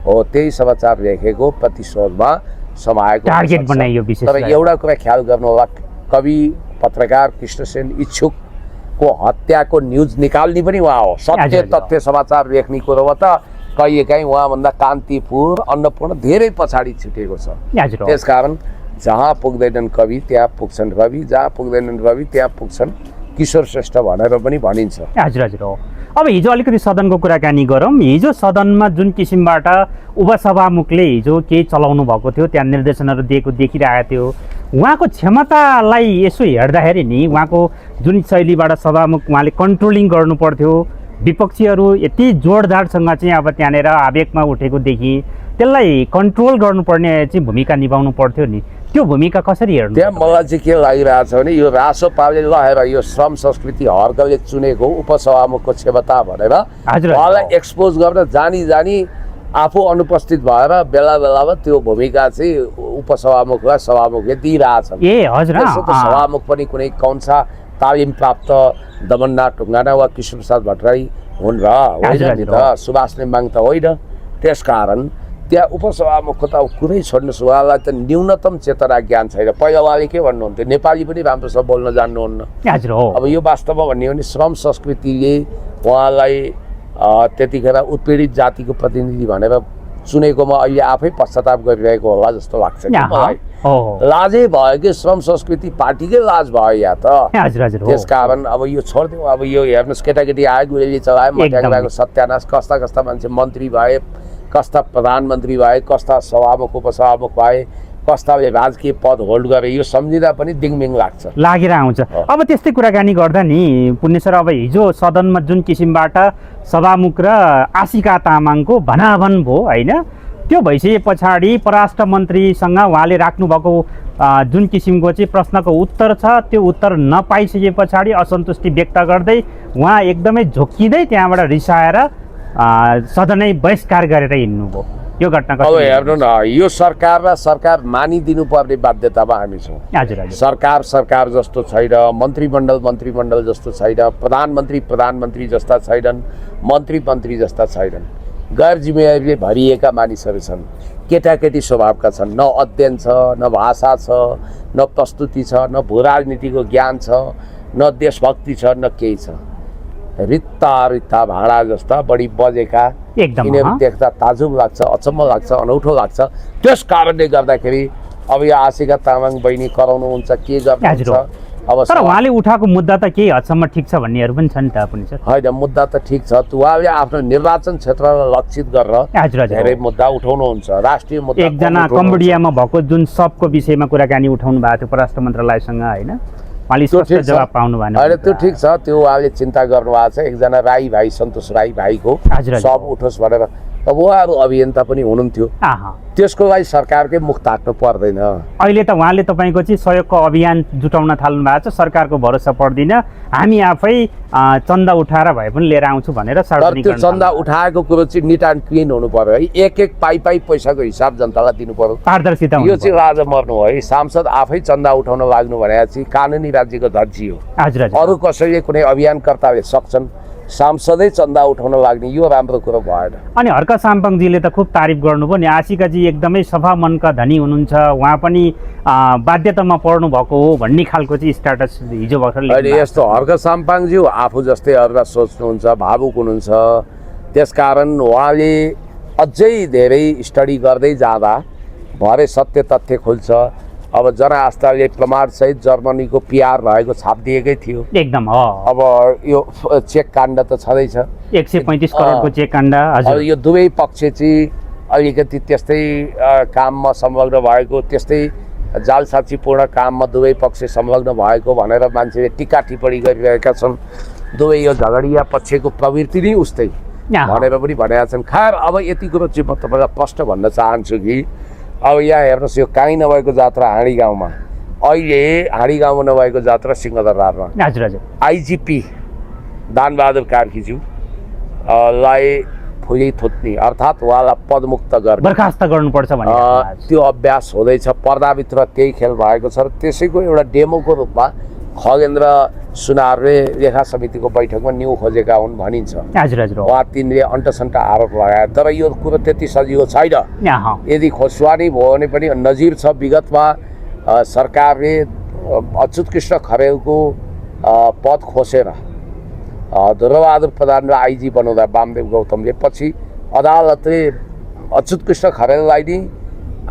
हो, त्यही समाचार लेखेको प्रतिशोधमा समाएको टार्गेट बनाइयो विशेष। तर एउटा कुरा ख्याल गर्नु होला, कवि पत्रकार कृष्णसेन इच्छुकको हत्याको न्युज निकाल्ने पनि उहाँ हो। सत्य तथ्य समाचार लेख्ने कुरो हो त कहिलेकाहीँ उहाँभन्दा कान्तिपुर, अन्नपूर्ण धेरै पछाडि छुटेको छ। त्यसकारण जहाँ पुग्दैनन् कवि त्यहाँ पुग्छन् रवि, जहाँ पुग्दैनन् रवि त्यहाँ पुग्छन् किशोर श्रेष्ठ भनेर पनि भनिन्छ। हजुर हजुर हो। अब हिजो अलिकति सदनको कुराकानी गरौँ। हिजो सदनमा जुन किसिमबाट उपसभामुखले हिजो केही चलाउनु भएको थियो, त्यहाँ निर्देशनहरू दिएको देखिरहेको थियो। उहाँको क्षमतालाई यसो हेर्दाखेरि नि उहाँको जुन शैलीबाट सभामुख उहाँले कन्ट्रोलिङ गर्नु पर्थ्यो, विपक्षीहरू यति जोडजाडसँग चाहिँ अब त्यहाँनिर आवेगमा उठेको देखि त्यसलाई कन्ट्रोल गर्नुपर्ने चाहिँ भूमिका निभाउनु पर्थ्यो नि। त्यो भूमिका कसरी हेर्नु? त्यहाँ मलाई चाहिँ के लागिरहेछ भने यो रासोपाले लगाएर यो श्रम संस्कृति हर्कले चुनेको उपसभामुखको क्षमता भनेर उहाँलाई एक्सपोज गर्न जानी जानी आफू अनुपस्थित भएर बेला बेलामा त्यो भूमिका चाहिँ उपसभामुखलाई सभामुखले दिइरहेछन्। सभामुख पनि कुनै कौन्सा तालिम प्राप्त दमननाथ ढुङ्गाना वा कृष्ण प्रसाद भट्टराई हुन् र होइन त, सुभाष नेमाङ त होइन। त्यसकारण त्यहाँ उपसभामुखको त अब कुरै छोड्नुहोस्, उहाँलाई त न्यूनतम चेतना ज्ञान छैन। पहिला उहाँले के भन्नुहुन्थ्यो, नेपाली पनि राम्रोसँग बोल्न जान्नुहुन्न। अब यो वास्तवमा भन्ने हो भने श्रम संस्कृतिले उहाँलाई त्यतिखेर उत्पीडित जातिको प्रतिनिधि भनेर चुनेकोमा अहिले आफै पश्चाताप गरिरहेको होला जस्तो लाग्छ मलाई। लाजै भयो कि श्रम संस्कृति पार्टीकै लाज भयो या त। त्यसकारण अब यो छोडिदिउँ। अब यो हेर्नुहोस्, केटाकेटी आयो, गुरेली चलायो, मट्याङ्ग्राको सत्यानाश, कस्ता कस्ता मान्छे मन्त्री भए, कस्ता प्रधानमन्त्री भए, कस्ता सभामुख उपसभामुख भए, कस्ताले राजकीय पद होल्ड गरे, यो सम्झिँदा पनि दिङमिङ लाग्छ, लागेर आउँछ। अब त्यस्तै कुराकानी गर्दा नि पुण्य सर, अब हिजो सदनमा जुन किसिमबाट सभामुख र आशिका तामाङको भनाभन भयो होइन, त्यो भइसके पछाडि परराष्ट्र मन्त्रीसँग उहाँले राख्नुभएको जुन किसिमको चाहिँ प्रश्नको उत्तर छ, त्यो उत्तर नपाइसके पछाडि असन्तुष्टि व्यक्त गर्दै उहाँ एकदमै झोक्किँदै त्यहाँबाट रिसाएर सदनै बहिष्कार गरेर हिँड्नुभयो। यो घटना अब हेर्नु न, यो सरकार र सरकार मानिदिनु पर्ने बाध्यतामा हामी छौँ। सरकार सरकार जस्तो छैन, मन्त्रीमण्डल जस्तो छैन, प्रधानमन्त्री जस्ता छैनन्, मन्त्री जस्ता छैनन्। गैर जिम्मेवारीले भरिएका मानिसहरू छन्, केटाकेटी स्वभावका छन्। न अध्ययन छ, न भाषा छ, न प्रस्तुति छ, न भू राजनीतिको ज्ञान छ, न देशभक्ति छ, न केही छ। रित्ता भाडा जस्ता बढी बजेका एकदम यिनीहरू देख्दा ताजुब लाग्छ, अचम्म लाग्छ, अनौठो लाग्छ। त्यस कारणले गर्दाखेरि अब यो आशिका तामाङ बहिनी कराउनुहुन्छ, के गर्नुहुन्छ अब तर उहाँले उठाएको मुद्दा त केही हदसम्म ठिक छ भन्नेहरू पनि छन् त पनि सर। होइन, मुद्दा त ठिक छ। उहाँले आफ्नो निर्वाचन क्षेत्रलाई लक्षित गरेर धेरै मुद्दा उठाउनुहुन्छ, राष्ट्रिय मुद्दा। एकजना कम्बोडियामा भएको जुन सबको विषयमा कुराकानी उठाउनु भएको थियो परराष्ट्र मन्त्रालयसँग होइन, उहाँले स्पष्ट जवाब पाउनु भएन। होइन, त्यो ठिक छ, त्यो उहाँले चिन्ता गर्नुभएको छ। एकजना राई भाइ सन्तोष राई भाइको सब उठोस् भनेर। अब उहाँहरू अभियन्ता पनि हुनुहुन्थ्यो, त्यसको लागि सरकारकै मुख ताक्नु पर्दैन। अहिले त उहाँले तपाईँको चाहिँ सहयोगको अभियान जुटाउन थाल्नु भएको छ, सरकारको भरोसा पर्दैन, हामी आफै चन्दा उठाएर भए पनि लिएर आउँछु भनेर। त्यो चन्दा उठाएको कुरो चाहिँ निट एन्ड क्लिन हुनु पर्यो है, एक पाइ पैसाको हिसाब जनतालाई दिनु पर्यो, पारदर्शिता। यो चाहिँ राजा मर्नु हो है। सांसद आफै चन्दा उठाउन लाग्नु भने चाहिँ कानुनी राज्यको धज्जी हो। अरू कसैले कुनै अभियानकर्ताले सक्छन्, सांसदै चन्दा उठाउन लाग्ने यो राम्रो कुरो भएन। अनि हर्क साम्पाङजीले त खुब तारिफ गर्नुभयो नि, आशिकाजी एकदमै सफा मनका धनी हुनुहुन्छ, उहाँ पनि बाध्यतामा पर्नु भएको हो भन्ने खालको चाहिँ स्ट्याटस हिजो भर्खर अहिले यस्तो हर्क साम्पाङज्यू आफू जस्तै अरूलाई सोच्नुहुन्छ, भावुक हुनुहुन्छ, त्यसकारण उहाँले अझै धेरै स्टडी गर्दै जाँदा भरे सत्य तथ्य खुल्छ। अब जनआस्थाले प्रमाणसहित जर्मनीको पिआर भएको छापिदिएकै थियो एकदम। अब यो चेक काण्ड त छँदैछ, 135 करोडको चेक काण्ड। अब यो दुवै पक्ष चाहिँ अलिकति त्यस्तै काममा संलग्न भएको, त्यस्तै जालसाजीपूर्ण काममा दुवै पक्ष संलग्न भएको भनेर मान्छेले टिका टिप्पणी गरिरहेका छन्। दुवै यो झगडिया पक्षको प्रवृत्ति नै उस्तै भनेर पनि भनेका छन्। खैर, अब यति कुरो चाहिँ म तपाईँलाई प्रष्ट भन्न चाहन्छु कि अब यहाँ हेर्नुहोस्, यो काहीँ नभएको जात्रा हाँडी गाउँमा, अहिले हाँडी गाउँमा नभएको जात्रा सिंहदरबारमा आइजिपी दानबहादुर कार्कीज्यू लाई फुली थुत्ने अर्थात् उहाँलाई पदमुक्त गर्ने, बर्खास्त गर्नुपर्छ भन्ने त्यो अभ्यास हुँदैछ। पर्दाभित्र त्यही खेल भएको छ र त्यसैको एउटा डेमोको रूपमा खगेन्द्र सुनारले लेखा समितिको बैठकमा न्यू खोजेका हुन् भनिन्छ। उहाँ तिनले अन्टसन्ट आरोप लगाए, तर यो कुरो त्यति सजिलो छैन। यदि खोस्वानी भयो भने पनि नजिर छ, विगतमा सरकारले अच्युत कृष्ण खरेलको पद खोसेर ध्रुवबहादुर प्रधानलाई आइजी बनाउँदा वामदेव गौतमले पछि अदालतले अच्युत कृष्ण खरेललाई नै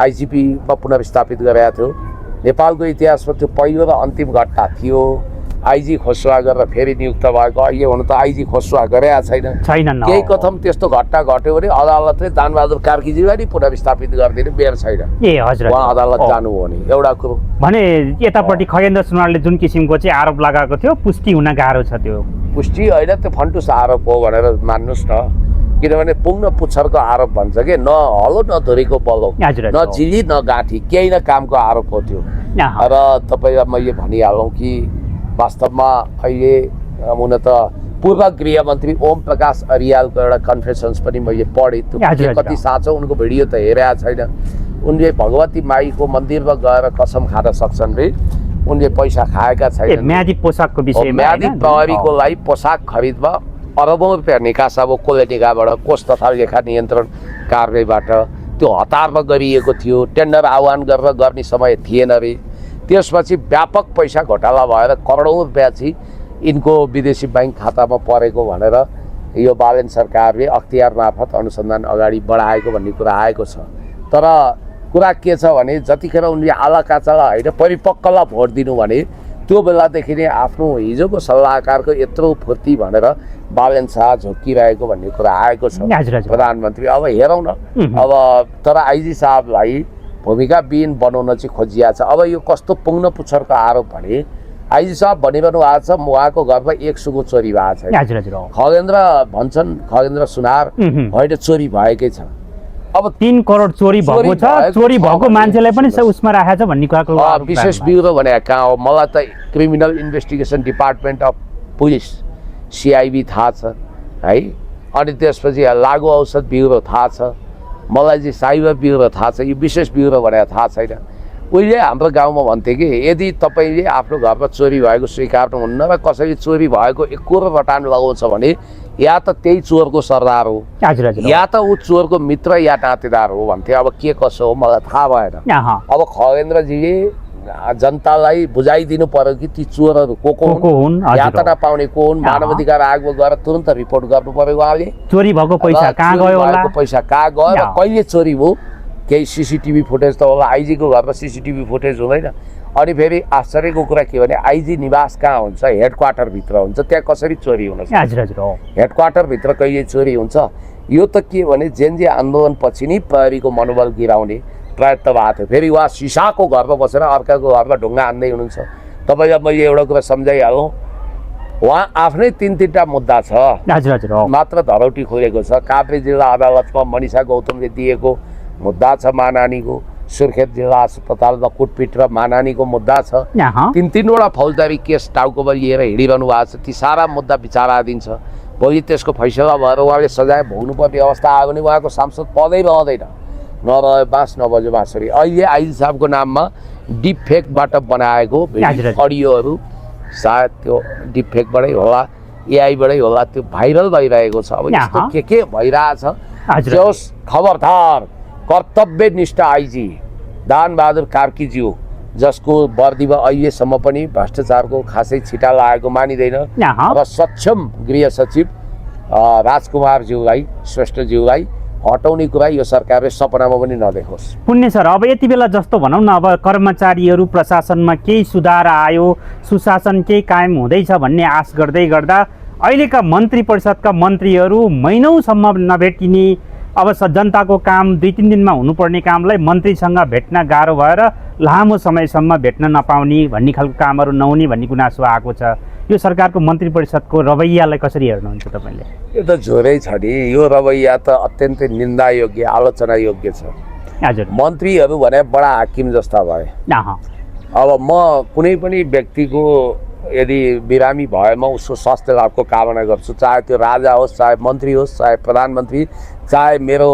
आइजिपीमा पुनर्स्थापित गरेका थियो। नेपालको इतिहासमा त्यो पहिलो र अन्तिम घटना थियो। आइजी खोसुवा गरेर फेरि नियुक्त भएको, अहिले हुन त आइजी खोसुवा गरेका छैन। केही कथम त्यस्तो घटना घट्यो भने अदालतले दानबहादुर कार्कीजीलाई नै पुनर्स्थापित गरिदिने बेर छैन। उहाँ अदालत जानु हो नि एउटा कुरो भने यतापट्टि खगेन्द्र सुनारले जुन किसिमको चाहिँ आरोप लगाएको थियो पुष्टि हुन गाह्रो छ। त्यो पुष्टि होइन, त्यो फन्टुस आरोप हो भनेर मान्नुहोस् न, किनभने पुग्न पुच्छरको आरोप भन्छ कि न हलो न धुरीको बलो, न जिली न गाँठी, केही न कामको आरोप हो त्यो। र तपाईँलाई मैले भनिहालौँ कि वास्तवमा अहिले हुन त पूर्व गृहमन्त्री ओम प्रकाश अरियालको एउटा कन्फेसन्स पनि मैले पढेँ। त्यो कति साँचो उनको भिडियो त हेरेको छैन। उनले भगवती माईको मन्दिरमा गएर कसम खान सक्छन् रे, उनले पैसा खाएका छैनन्। म्यादी पोसाकको विषयमा, म्यादी प्रहरीको लागि पोसाक खरिदमा अरबौँ रुपियाँ निकास, अब कोले निकाबाट कोष तथा लेखा नियन्त्रण कार्यबाट त्यो हतारमा गरिएको थियो। टेन्डर आह्वान गरेर गर्ने समय थिएन रे। त्यसपछि व्यापक पैसा घोटाला भएर करोडौँ रुपियाँ चाहिँ यिनको विदेशी ब्याङ्क खातामा परेको भनेर यो बालेन सरकारले अख्तियार मार्फत अनुसन्धान अगाडि बढाएको भन्ने कुरा आएको छ। तर कुरा के छ भने जतिखेर उनले आलाकाचाला होइन परिपक्वलाई भोट दिनु भने त्यो बेलादेखि नै आफ्नो हिजोको सल्लाहकारको यत्रो फुर्ती भनेर बालेन शाह झोकिरहेको भन्ने कुरा आएको छ प्रधानमन्त्री। अब हेरौँ न, अब तर आइजी साहबलाई भूमिकाविहीन बनाउन चाहिँ खोजिया छ। अब यो कस्तो पुग्न पुच्छरको आरोप भने आइजी साहब भनिरहनु भएको छ उहाँको घरमा एक सुगो चोरी भएको छ। खगेन्द्र भन्छन्, खगेन्द्र सुनार होइन चोरी भएकै छ। अब 3 करोड चोरी भएको छ, चोरी भएको मान्छेलाई पनि उसमा राखेको छ भन्ने कुराको विशेष ब्युरो भने कहाँ हो? मलाई त criminal investigation department of police CIB थाहा छ है, अनि त्यसपछि लागु औषध ब्युरो थाहा छ, मलाई चाहिँ साइबर ब्युरो थाहा छ, यो विशेष ब्युरो भनेर थाहा छैन। उहिले हाम्रो गाउँमा भन्थे कि यदि तपाईँले आफ्नो घरमा चोरी भएको स्वीकार्नुहुन्न र कसैले चोरी भएको एकोरो रटान लगाउँछ भने या त त्यही चोरको सरदार हो या त ऊ चोरको मित्र या नातेदार हो भन्थे। अब के कसो हो मलाई थाहा भएन। अब खगेन्द्रजीले जनतालाई बुझाइदिनु पर्यो कि ती चोरहरू को हुन्, हजुर। यातना पाउने को हुन्, मानवाधिकार आयोगमा गएर तुरन्त रिपोर्ट गर्नु पर्यो उहाँले। चोरी भएको पैसा कहाँ गयो होला, पैसा कहाँ गयो र कहिले चोरी भयो, केही सीसीटीभी फुटेज त होला। आइजीको घरमा सीसीटीभी फुटेज हुँदैन। अनि फेरि आश्चर्यको कुरा के भने आइजी निवास कहाँ हुन्छ, हेडक्वार्टर भित्र हुन्छ, त्यहाँ कसरी चोरी हुन सक्छ? हजुर हजुर, हेडक्वार्टर भित्र कहिले चोरी हुन्छ? यो त के भने जेनजी आन्दोलन पछि नै प्रहरीको मनोबल गिराउने प्रयत्न भएको थियो। फेरि उहाँ सिसाको घरमा बसेर अर्काको घरमा ढुङ्गा हान्दै हुनुहुन्छ। तपाईँलाई मैले एउटा कुरा सम्झाइहालौँ, उहाँ आफ्नै तीनटा मुद्दा छ, हजुर हजुर, मात्र धरौटी खोलेको छ। काभ्रे जिल्ला अदालतमा मनिषा गौतमले दिएको मुद्दा छ, मानानीको। सुर्खेत जिल्ला अस्पतालमा कुटपिट र मानानीको मुद्दा छ। तीनवटा फौजदारी केस टाउकोमा लिएर हिँडिरहनु भएको छ। ती सारा मुद्दा विचाराधीन छ। भोलि त्यसको फैसला भएर उहाँले सजाय भोग्नुपर्ने अवस्था आयो भने उहाँको सांसद पदै रहँदैन। नरह्यो बाँस नबज्यो बाँसुरी। अहिले आइजी साहबको नाममा डिप फेकबाट बनाएको अडियोहरू, सायद त्यो डिप फेकबाटै होला, एआईबाटै होला, त्यो भाइरल भइरहेको छ। अब यस्तो के भइरहेछ? जोस् खबरदार कर्तव्यनिष्ठ आइजी दानबहादुर कार्कीज्यू, जसको वर्दीमा अहिलेसम्म पनि भ्रष्टाचारको खासै छिटा लागेको मानिँदैन, र सक्षम गृह सचिव राजकुमारज्यूलाई, श्रेष्ठज्यूलाई हटाउने कुरा यो सरकारले सपनामा पनि नदेखोस्। पुण्य सर, अब यति बेला जस्तो भनौँ न, अब कर्मचारीहरू प्रशासनमा केही सुधार आयो, सुशासन केही कायम हुँदैछ भन्ने आश गर्दै गर्दा अहिलेका मन्त्री परिषदका मन्त्रीहरू महिनौसम्म नभेटिने, अब जनताको काम 2-3 दिनमा हुनुपर्ने कामलाई मन्त्रीसँग भेट्न गाह्रो भएर लामो समयसम्म भेट्न नपाउने भन्ने खालको कामहरू नहुने भन्ने गुनासो आएको छ। यो सरकारको मन्त्री परिषदको रवैयालाई कसरी हेर्नुहुन्छ तपाईँले? यो त झोरै छ नि। यो रवैया त अत्यन्तै निन्दायोग्य, आलोचना योग्य छ। हजुर, मन्त्रीहरू भने बडा हाकिम जस्ता भए। अब म कुनै पनि व्यक्तिको यदि बिरामी भएमा उसको स्वास्थ्य लाभको कामना गर्छु, चाहे त्यो राजा होस्, चाहे मन्त्री होस्, चाहे प्रधानमन्त्री, चाहे मेरो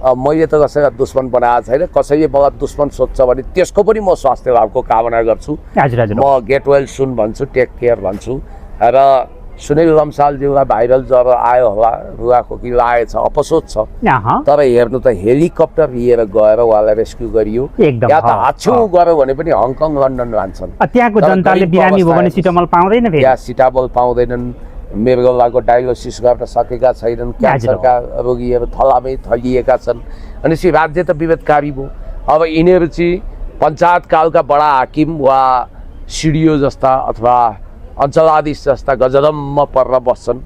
मैले त कसैलाई दुश्मन बनाएको छैन। कसैले मलाई दुश्मन सोध्छ भने त्यसको पनि म स्वास्थ्य लाभको कामना गर्छु। म गेट वेल सुन भन्छु, टेक केयर भन्छु। र सुनिल लम्सालज्यूलाई भाइरल ज्वरो आयो होला, रुगाखोकी लागेछ, अपसोच छ। तर हेर्नु त हेलिकप्टर लिएर गएर उहाँलाई रेस्क्यु गरियो। या त हाच्छौ गऱ्यो भने पनि हङकङ लन्डन लान्छन्। त्यहाँको जनताले बिरामी भयो भने सिटामल पाउँदैन, त्यहाँ सिटामल पाउँदैनन्। मृगौलाको डायलोसिस गर्न सकेका छैनन्। क्यान्सरका रोगीहरू थलामै थलिएका छन्। भनेपछि राज्य त विवेदकारी भयो। अब यिनीहरू चाहिँ पञ्चायतकालका बडा हाकिम वा सिडिओ जस्ता अथवा अञ्चलाधीश जस्ता गजदम्म परेर बस्छन्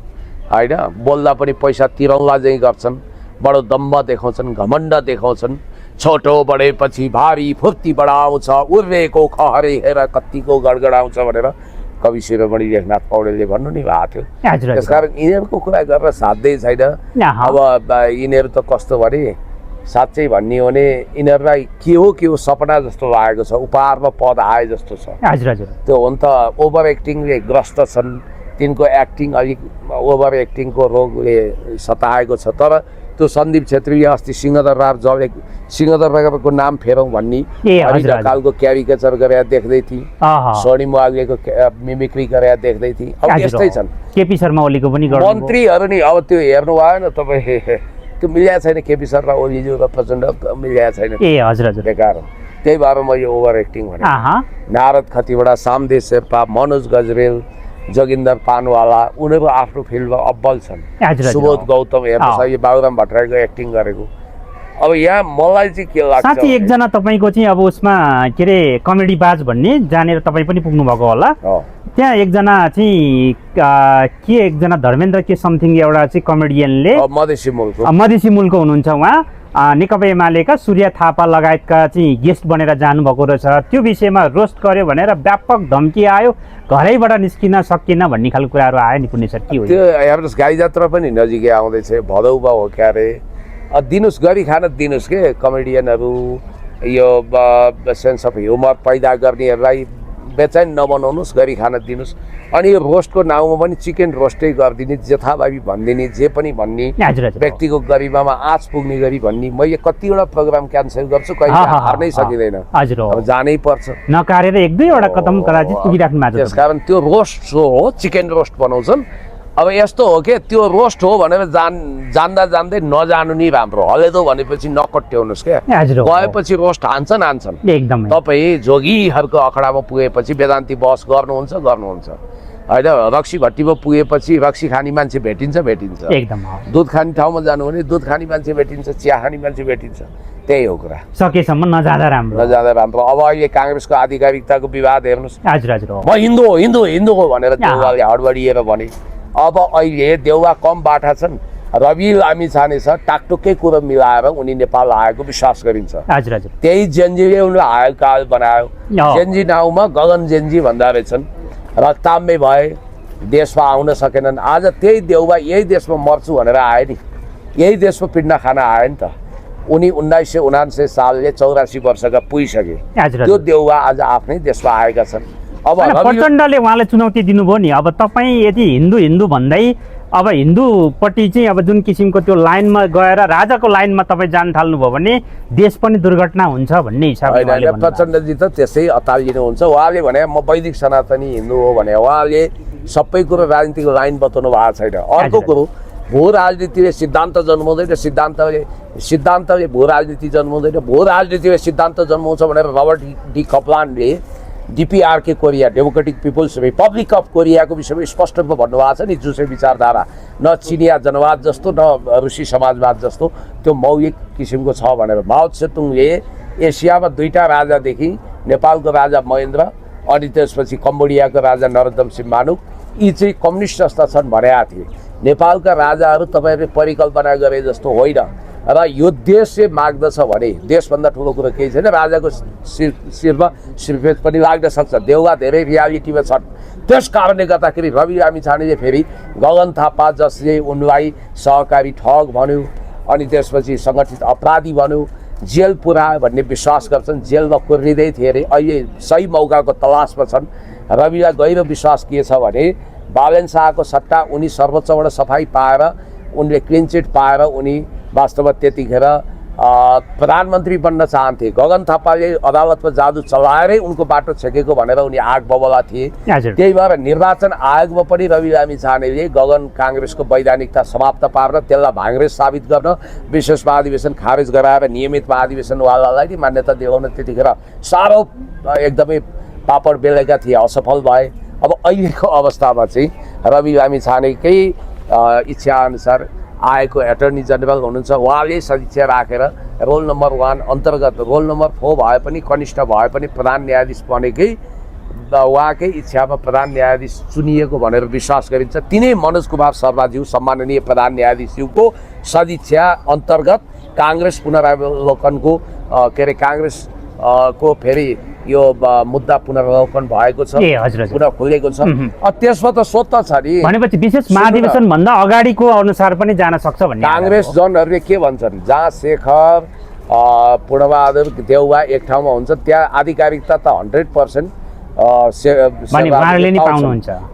होइन। बोल्दा पनि पैसा तिरौला चाहिँ गर्छन्, बडो दम्भ देखाउँछन्, घमण्ड देखाउँछन्। छोटो बढेपछि भारी फुर्ती बढाउँछ, उर्रेको खहरे हेर कत्तिको गडगडाउँछ भनेर कवि शिरोमणि लेखनाथ पौडेलले भन्नु नि भएको थियो। त्यसकारण यिनीहरूको कुरा गरेर साध्यै छैन। अब यिनीहरू त कस्तो भने साँच्चै भन्ने हो भने यिनीहरूलाई के हो सपना जस्तो लागेको छ। उपहारमा पद आए जस्तो छ। त्यो हुन त ओभर एक्टिङले ग्रस्त छन्। तिनको एक्टिङ अलिक ओभर एक्टिङको रोगले सताएको छ। तर त्यो सन्दीप छेत्रीले अस्ति सिंहदरबार जब सिंहदरबारको नाम फेरौँ भन्ने ढकालको क्यारिकेचर गरेर देख्दै थिएँ। स्वर्णिम वाग्लेको मिमिक्री गरेर देख्दै थिएँ। अब यस्तै छन्। केपी शर्मा ओलीको पनि मन्त्रीहरू नि अब त्यो हेर्नु भएन तपाईँ, त्यो मिलेको छैन। केपी शर्मा ओलीज्यू र प्रचण्ड मिलेको छैन। बेकार हो। त्यही भएर म यो ओभर एक्टिङ भने। नारद खतिवडा, सामदेव शेर्पा, मनोज गजरेल, जोगिन्दर पानवाला, उनीहरू आफ्नो फिल्डमा अब्बल छन्। सुबोध गौतम हेर्नुहोस्, यो बाबुराम भट्टराईको एक्टिङ गरेको। अब यहाँ मलाई चाहिँ के लाग्छ, साँच्चै एकजना तपाईँको चाहिँ अब उसमा के अरे कमेडी बाज भन्ने जानेर तपाईँ पनि पुग्नु भएको होला। त्यहाँ एकजना चाहिँ के एकजना धर्मेन्द्र के समथिङ एउटा चाहिँ कमेडियनले मधेसी मुलको हुनुहुन्छ। उहाँ नेकपा एमालेका सूर्य थापा लगायतका चाहिँ गेस्ट बनेर जानुभएको रहेछ। त्यो विषयमा रोस्ट गर्यो भनेर व्यापक धम्की आयो, घरैबाट निस्किन सकिएन भन्ने खालको कुराहरू आयो नि। पुण्य सर के हो त्यो? हेर्नुहोस्, गाई जात्रा पनि नजिकै आउँदैछ, भदौबा हो क्या अरे। दिनुहोस्, गरी खान दिनुहोस् के कमेडियनहरू, यो सेन्स अफ ह्युमर पैदा गर्नेहरूलाई बेचैन नबनाउनुहोस्, गरी खान दिनुहोस्। अनि यो रोस्टको नाउँमा पनि चिकन रोस्टै गरिदिने, जथाभावी भनिदिने, जे पनि भन्ने, व्यक्तिको गरिमामा आँच पुग्ने गरी भन्ने। मैले कतिवटा प्रोग्राम क्यान्सल गर्छु, कहिले हार्नै सकिँदैन। अब जानै पर्छ। नकारेर 1-2वटा कदम कदाचित पुगिराख्नु भएको छ। त्यसकारण त्यो रोस्ट सो हो, चिकन रोस्ट बनाउँछन्। अब यस्तो हो कि त्यो रोस्ट हो भनेर जान्दा जान्दै नजानु नि राम्रो। हलेदो भनेपछि नकट्याउनुहोस् क्या। हजुर गएपछि रोस्ट हान्छन् एकदमै तपाईँ जोगीहरूको अखडामा पुगेपछि वेदान्ती बहस गर्नुहुन्छ होइन। रक्सी भट्टीमा पुगेपछि रक्सी खाने मान्छे भेटिन्छ एकदम दुध खाने ठाउँमा जानु भने दुध खाने मान्छे भेटिन्छ, चिया खाने मान्छे भेटिन्छ। त्यही हो कुरा। सकेसम्म नजाँदा राम्रो। अब अहिले काङ्ग्रेसको आधिकारिकताको विवाद हेर्नुहोस्। हजुर म हिन्दू हो भनेर देउवाले हडबडिएर भने। अब अहिले देउवा कम बाठा छन्, रवि लामिछाने छ, टाकटुकै कुरो मिलाएर उनी नेपाल आएको विश्वास गरिन्छ। त्यही जेन्जीले उनलाई आयल काल बनायो। जेन्जी नाउँमा गगन जेन्जी भन्दा रहेछन् र ताम्मे भए देशमा आउन सकेनन्। आज त्यही देउवा यही देशमा मर्छु भनेर आए नि, यही देशमा पिण्ड खान आए नि त। उनी 1979 सालले 84 वर्षका पुगिसके। त्यो देउवा आज आफ्नै देशमा आएका छन्। अब प्रचण्डले उहाँलाई चुनौती दिनुभयो नि, अब तपाईँ यदि हिन्दू भन्दै अब हिन्दूपट्टि चाहिँ अब जुन किसिमको त्यो लाइनमा गएर राजाको लाइनमा तपाईँ जान थाल्नुभयो भने देश पनि दुर्घटना हुन्छ भन्ने हिसाबले प्रचण्डजी त त्यसै अतालिनुहुन्छ। उहाँले भने म वैदिक सनातनी हिन्दू हो भने उहाँले सबै कुरो राजनीतिको लाइन बताउनु भएको छैन। अर्को कुरो भू राजनीतिले सिद्धान्त जन्माउँदैन, सिद्धान्तले भू राजनीति जन्माउँदैन, भू राजनीतिले सिद्धान्त जन्माउँछ भनेर रबर्ट डी कप्लानले DPRK Korea Democratic People's Republic of कोरियाको विषयमा स्पष्ट रूपमा भन्नुभएको छ नि। जुसे विचारधारा न चिनिया जनवाद जस्तो न रुसी समाजवाद जस्तो त्यो मौलिक किसिमको छ भनेर। माओ त्से-तुङले एसियामा 2टा राजादेखि नेपालको राजा महेन्द्र अनि त्यसपछि कम्बोडियाको राजा नरोत्तम सिंहमानुक यी चाहिँ कम्युनिस्ट जस्ता छन् भनेका थिए। नेपालका राजाहरू तपाईँहरूले परिकल्पना गरे जस्तो होइन र यो देशले माग्दछ भने देशभन्दा ठुलो कुरो केही छैन। राजाको शिरमा श्रीफेद पनि लाग्न सक्छ। देउवा धेरै रियालिटीमा छन्। त्यस कारणले गर्दाखेरि रवि लामिछानेले फेरि गगन थापा जसले उनलाई सहकारी ठग भन्यो अनि त्यसपछि सङ्गठित अपराधी भन्यो, जेल पुऱ्यायो भन्ने विश्वास गर्छन्। जेलमा कुर्रिँदै थिए अरे, अहिले सही मौकाको तलासमा छन्। रविलाई गहिरो विश्वास के छ भने बालेन शाहको सट्टा उनी सर्वोच्चबाट सफाई पाएर उनले क्लिन चिट पाएर उनी वास्तवमा त्यतिखेर प्रधानमन्त्री बन्न चाहन्थे। गगन थापाले अदालतमा जादु चलाएरै उनको बाटो छेकेको भनेर उनी आग बबला थिए। त्यही भएर निर्वाचन आयोगमा पनि रवि लामिछानेले गगन काङ्ग्रेसको वैधानिकता समाप्त पारेर त्यसलाई भाङ्ग्रेस साबित गर्न विशेष महाधिवेशन खारेज गराएर नियमित महाधिवेशनवालालाई नै मान्यता दिलाउन त्यतिखेर साह्रो एकदमै पापड बेलेका थिए, असफल भए। अब अहिलेको अवस्थामा चाहिँ रवि लामिछानेकै इच्छाअनुसार आएको एटर्नी जेनरल हुनुहुन्छ। उहाँले सदिच्छा राखेर रोल नम्बर 1 अन्तर्गत रोल नम्बर 4 भए पनि कनिष्ठ भए पनि प्रधान न्यायाधीश बनेकै उहाँकै इच्छामा प्रधान न्यायाधीश चुनिएको भनेर विश्वास गरिन्छ। तिनै मनोज कुमार शर्माज्यू सम्माननीय प्रधान न्यायाधीशज्यूको सदिच्छा अन्तर्गत काङ्ग्रेस पुनरावलोकनको के अरे काङ्ग्रेसको फेरि यो मुद्दा पुनरावलोकन भएको छ, पुनः खुलेको छ। त्यसमा त स्वत छ नि। भनेपछि विशेष महाधिवेशन भन्दा अगाडिको अनुसार पनि जान सक्छ भन्ने काङ्ग्रेस जनहरूले के भन्छन्, जहाँ शेखर पूर्णबहादुर देउवा एक ठाउँमा हुन्छ त्यहाँ आधिकारिकता त 100%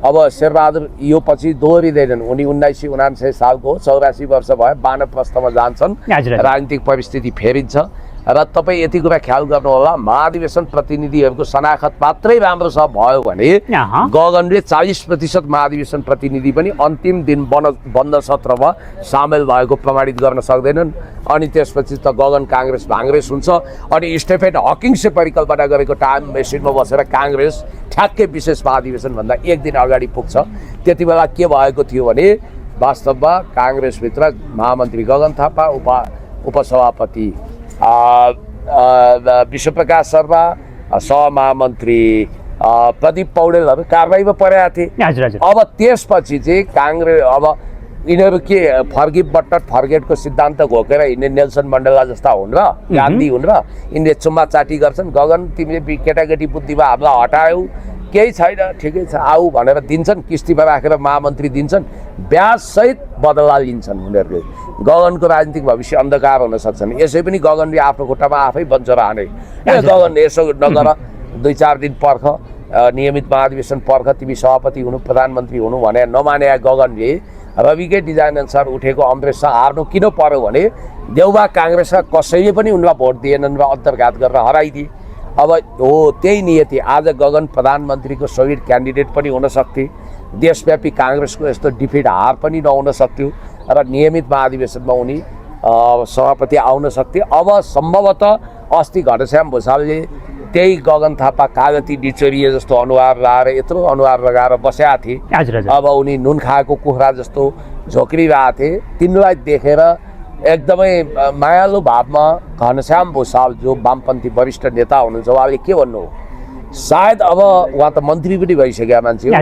अब शेरबहादुर यो पछि दोहोरिँदैनन्। उनी 1979 सालको 84 वर्ष भए वानप्रस्थमा जान्छन्। राजनीतिक परिस्थिति फेरिन्छ र तपाईँ यति कुरा ख्याल गर्नुहोला, महाधिवेशन प्रतिनिधिहरूको शनाखत मात्रै राम्रो छ भयो भने गगनले 40% महाधिवेशन प्रतिनिधि पनि अन्तिम दिन बन्द सत्रमा सामेल भएको प्रमाणित गर्न सक्दैनन्। अनि त्यसपछि त गगन काङ्ग्रेस भाङ्ग्रेस हुन्छ। अनि स्टेफेन हकिङ्सले परिकल्पना गरेको टाइम मेसिनमा बसेर काङ्ग्रेस ठ्याक्कै विशेष महाधिवेशनभन्दा एक दिन अगाडि पुग्छ। त्यति बेला के भएको थियो भने वास्तवमा काङ्ग्रेसभित्र महामन्त्री गगन थापा, उपसभापति विश्वप्रकाश शर्मा, सहमहामन्त्री प्रदीप पौडेलहरू कारबाहीमा परेका थिए। अब त्यसपछि चाहिँ काङ्ग्रेस अब यिनीहरू के फर्गिभ बट फर्गेटको सिद्धान्त घोकेर हिँड्ने नेल्सन मण्डेला जस्ता हुन् र गान्धी हुन् र यिनले चुम्मा चाटी गर्छन्। गगन तिमीले केटाकेटी बुद्धिमा हामीलाई हटायौ, केही छैन, ठिकै छ आऊ भनेर दिन्छन्। किस्तीमा राखेर महामन्त्री दिन्छन्, ब्याजसहित बदला लिन्छन् उनीहरूले। गगनको राजनीतिक भविष्य अन्धकार हुन सक्छन्। यसै पनि गगनले आफ्नो खुट्टामा आफै बन्छ रहने। गगन यसो नगर, 2-4 दिन पर्ख, नियमित महाधिवेशन पर्ख, तिमी सभापति हुनु प्रधानमन्त्री हुनु भने नमाने गगनले रविकै डिजाइन अनुसार उठेको अमरेश हार्नु किन पर्यो भने देउवा काङ्ग्रेसका कसैले पनि उनलाई भोट दिएनन् र अन्तर्घात गरेर हराइदिए। अब हो त्यही नियति। आज गगन प्रधानमन्त्रीको सोलिड क्यान्डिडेट पनि हुन सक्थे देशव्यापी काङ्ग्रेसको यस्तो डिफिट हार पनि नहुन सक्थ्यो र नियमित महाधिवेशनमा उनी सभापति आउन सक्थे। अब सम्भवतः अस्ति घनश्याम भुसालले त्यही गगन थापा कागती डिचोरिए जस्तो अनुहार लगाएर यत्रो अनुहार लगाएर बसेका थिए। अब उनी नुन खाएको कुखुरा जस्तो झोक्रिरहेका थिए। तिनलाई देखेर एकदमै मायालु भावमा घनश्याम भुसाल जो वामपन्थी वरिष्ठ नेता हुनुहुन्छ उहाँले के भन्नु हो, सायद अब उहाँ त मन्त्री पनि भइसकेका मान्छे हो,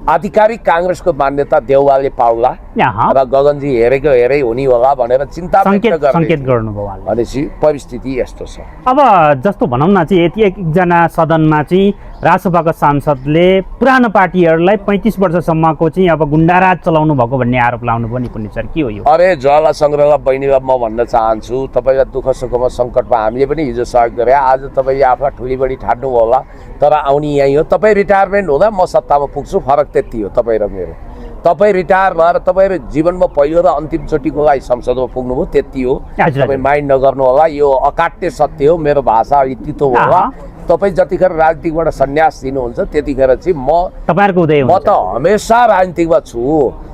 आधिकारिक काङ्ग्रेसको मान्यता देउवाले पाउला र गगनजी हेरेको हेरै हुने होला भनेर चिन्ता सङ्केत गर्नुभयो भनेपछि परिस्थिति यस्तो छ। अब जस्तो भनौँ न चाहिँ यति एकजना सदनमा चाहिँ राजसभाको सांसदले पुरानो पार्टीहरूलाई 35 वर्षसम्मको चाहिँ अब गुन्डाराज चलाउनु भएको भन्ने आरोप लाउनु पनि पुण्य सर, के हो यो? अरे ज्वाला सङ्ग्रह बहिनीलाई म भन्न चाहन्छु, तपाईँलाई दुःख सुखमा सङ्कटमा हामीले पनि हिजो सहयोग गरे, आज तपाईँले आफूलाई ठुली बढी ठान्नु होला, तर आउने यहीँ हो। तपाईँ रिटायरमेन्ट हुँदा म सत्तामा पुग्छु, फरक त्यति हो तपाईँ र मेरो। तपाईँ रिटायर भएर तपाईँहरू जीवनमा पहिलो र अन्तिमचोटिको लागि संसदमा पुग्नुभयो, त्यति हो। तपाईँ माइन्ड नगर्नु होला, यो अकाट्य सत्य हो, मेरो भाषा तितो होला। तपाईँ जतिखेर राजनीतिबाट सन्यास दिनुहुन्छ त्यतिखेर चाहिँ म त हमेसा राजनीतिमा छु,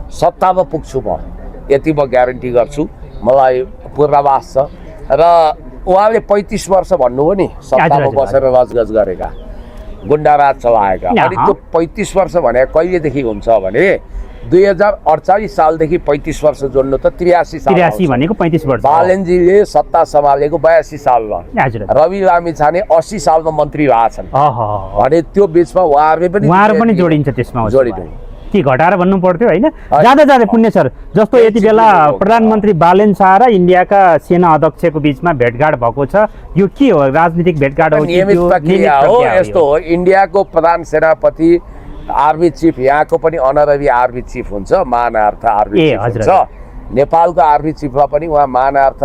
सत्तामा पुग्छु, म यति म ग्यारेन्टी गर्छु, मलाई पूर्वाभास छ। र उहाँले 35 वर्ष भन्नुभयो नि सत्तामा बसेर रजगज गरेका, गुन्डाराज चलाएका, अनि त्यो 35 वर्ष भने कहिलेदेखि हुन्छ भने 2048 सालदेखि 35 वर्ष जोड्नु त 83 साल, 83 भनेको 35 वर्ष। बालनजीले सत्ता सम्हालेको 82 सालमा, रवि लामिछाने 80 सालमा मन्त्री भएछन् भने त्यो बिचमा उहाँहरू पनि जोडिन्छ, त्यसमा जोडिनु के घटाएर भन्नु पर्थ्यो होइन? जाँदा जाँदै पुण्य सर, जस्तो यति बेला प्रधानमन्त्री बालेन शाह र इन्डियाका सेना अध्यक्षको बिचमा भेटघाट भएको छ, यो के हो? राजनीतिक भेटघाट हो? नियमित प्रक्रिया हो, यस्तो हो। इन्डियाको प्रधान सेनापति आर्मी चिफ यहाँको पनि अनररी आर्मी चिफ हुन्छ, मानार्थ आर्मी चिफ हुन्छ। नेपालको आर्मी चिफमा पनि उहाँ मानार्थ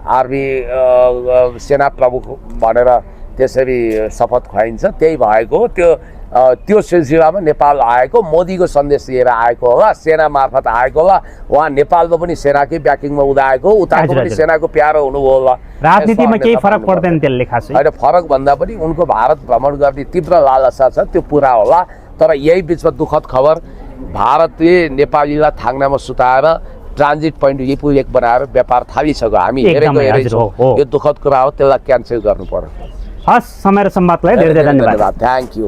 आर्मी सेना प्रमुख भनेर त्यसरी शपथ खुवाइन्छ। त्यही भएको त्यो सिलसिलामा नेपाल आएको, मोदीको सन्देश लिएर आएको होला, सेना मार्फत आएको होला। उहाँ नेपालमा पनि सेनाकै ब्याकिङमा उदाएको, उताको पनि सेनाको प्यारो हुनुभयो होला। राजनीतिमा केही फरक पर्दैन त्यसले खासै? होइन, फरक भन्दा पनि उनको भारत भ्रमण गर्ने तीव्र लालसा छ, त्यो पुरा होला। तर यही बिचमा दुःखद खबर, भारतले नेपालीलाई थाङ्नामा सुताएर ट्रान्जिट पोइन्ट लिपुलेक बनाएर व्यापार थालिसक्यो। हामी हेरेको छौँ, यो दुःखद कुरा हो, त्यसलाई क्यान्सल गर्नु पर्यो। हस्, समय र सम्वादलाई धेरै धेरै धन्यवाद। Thank you.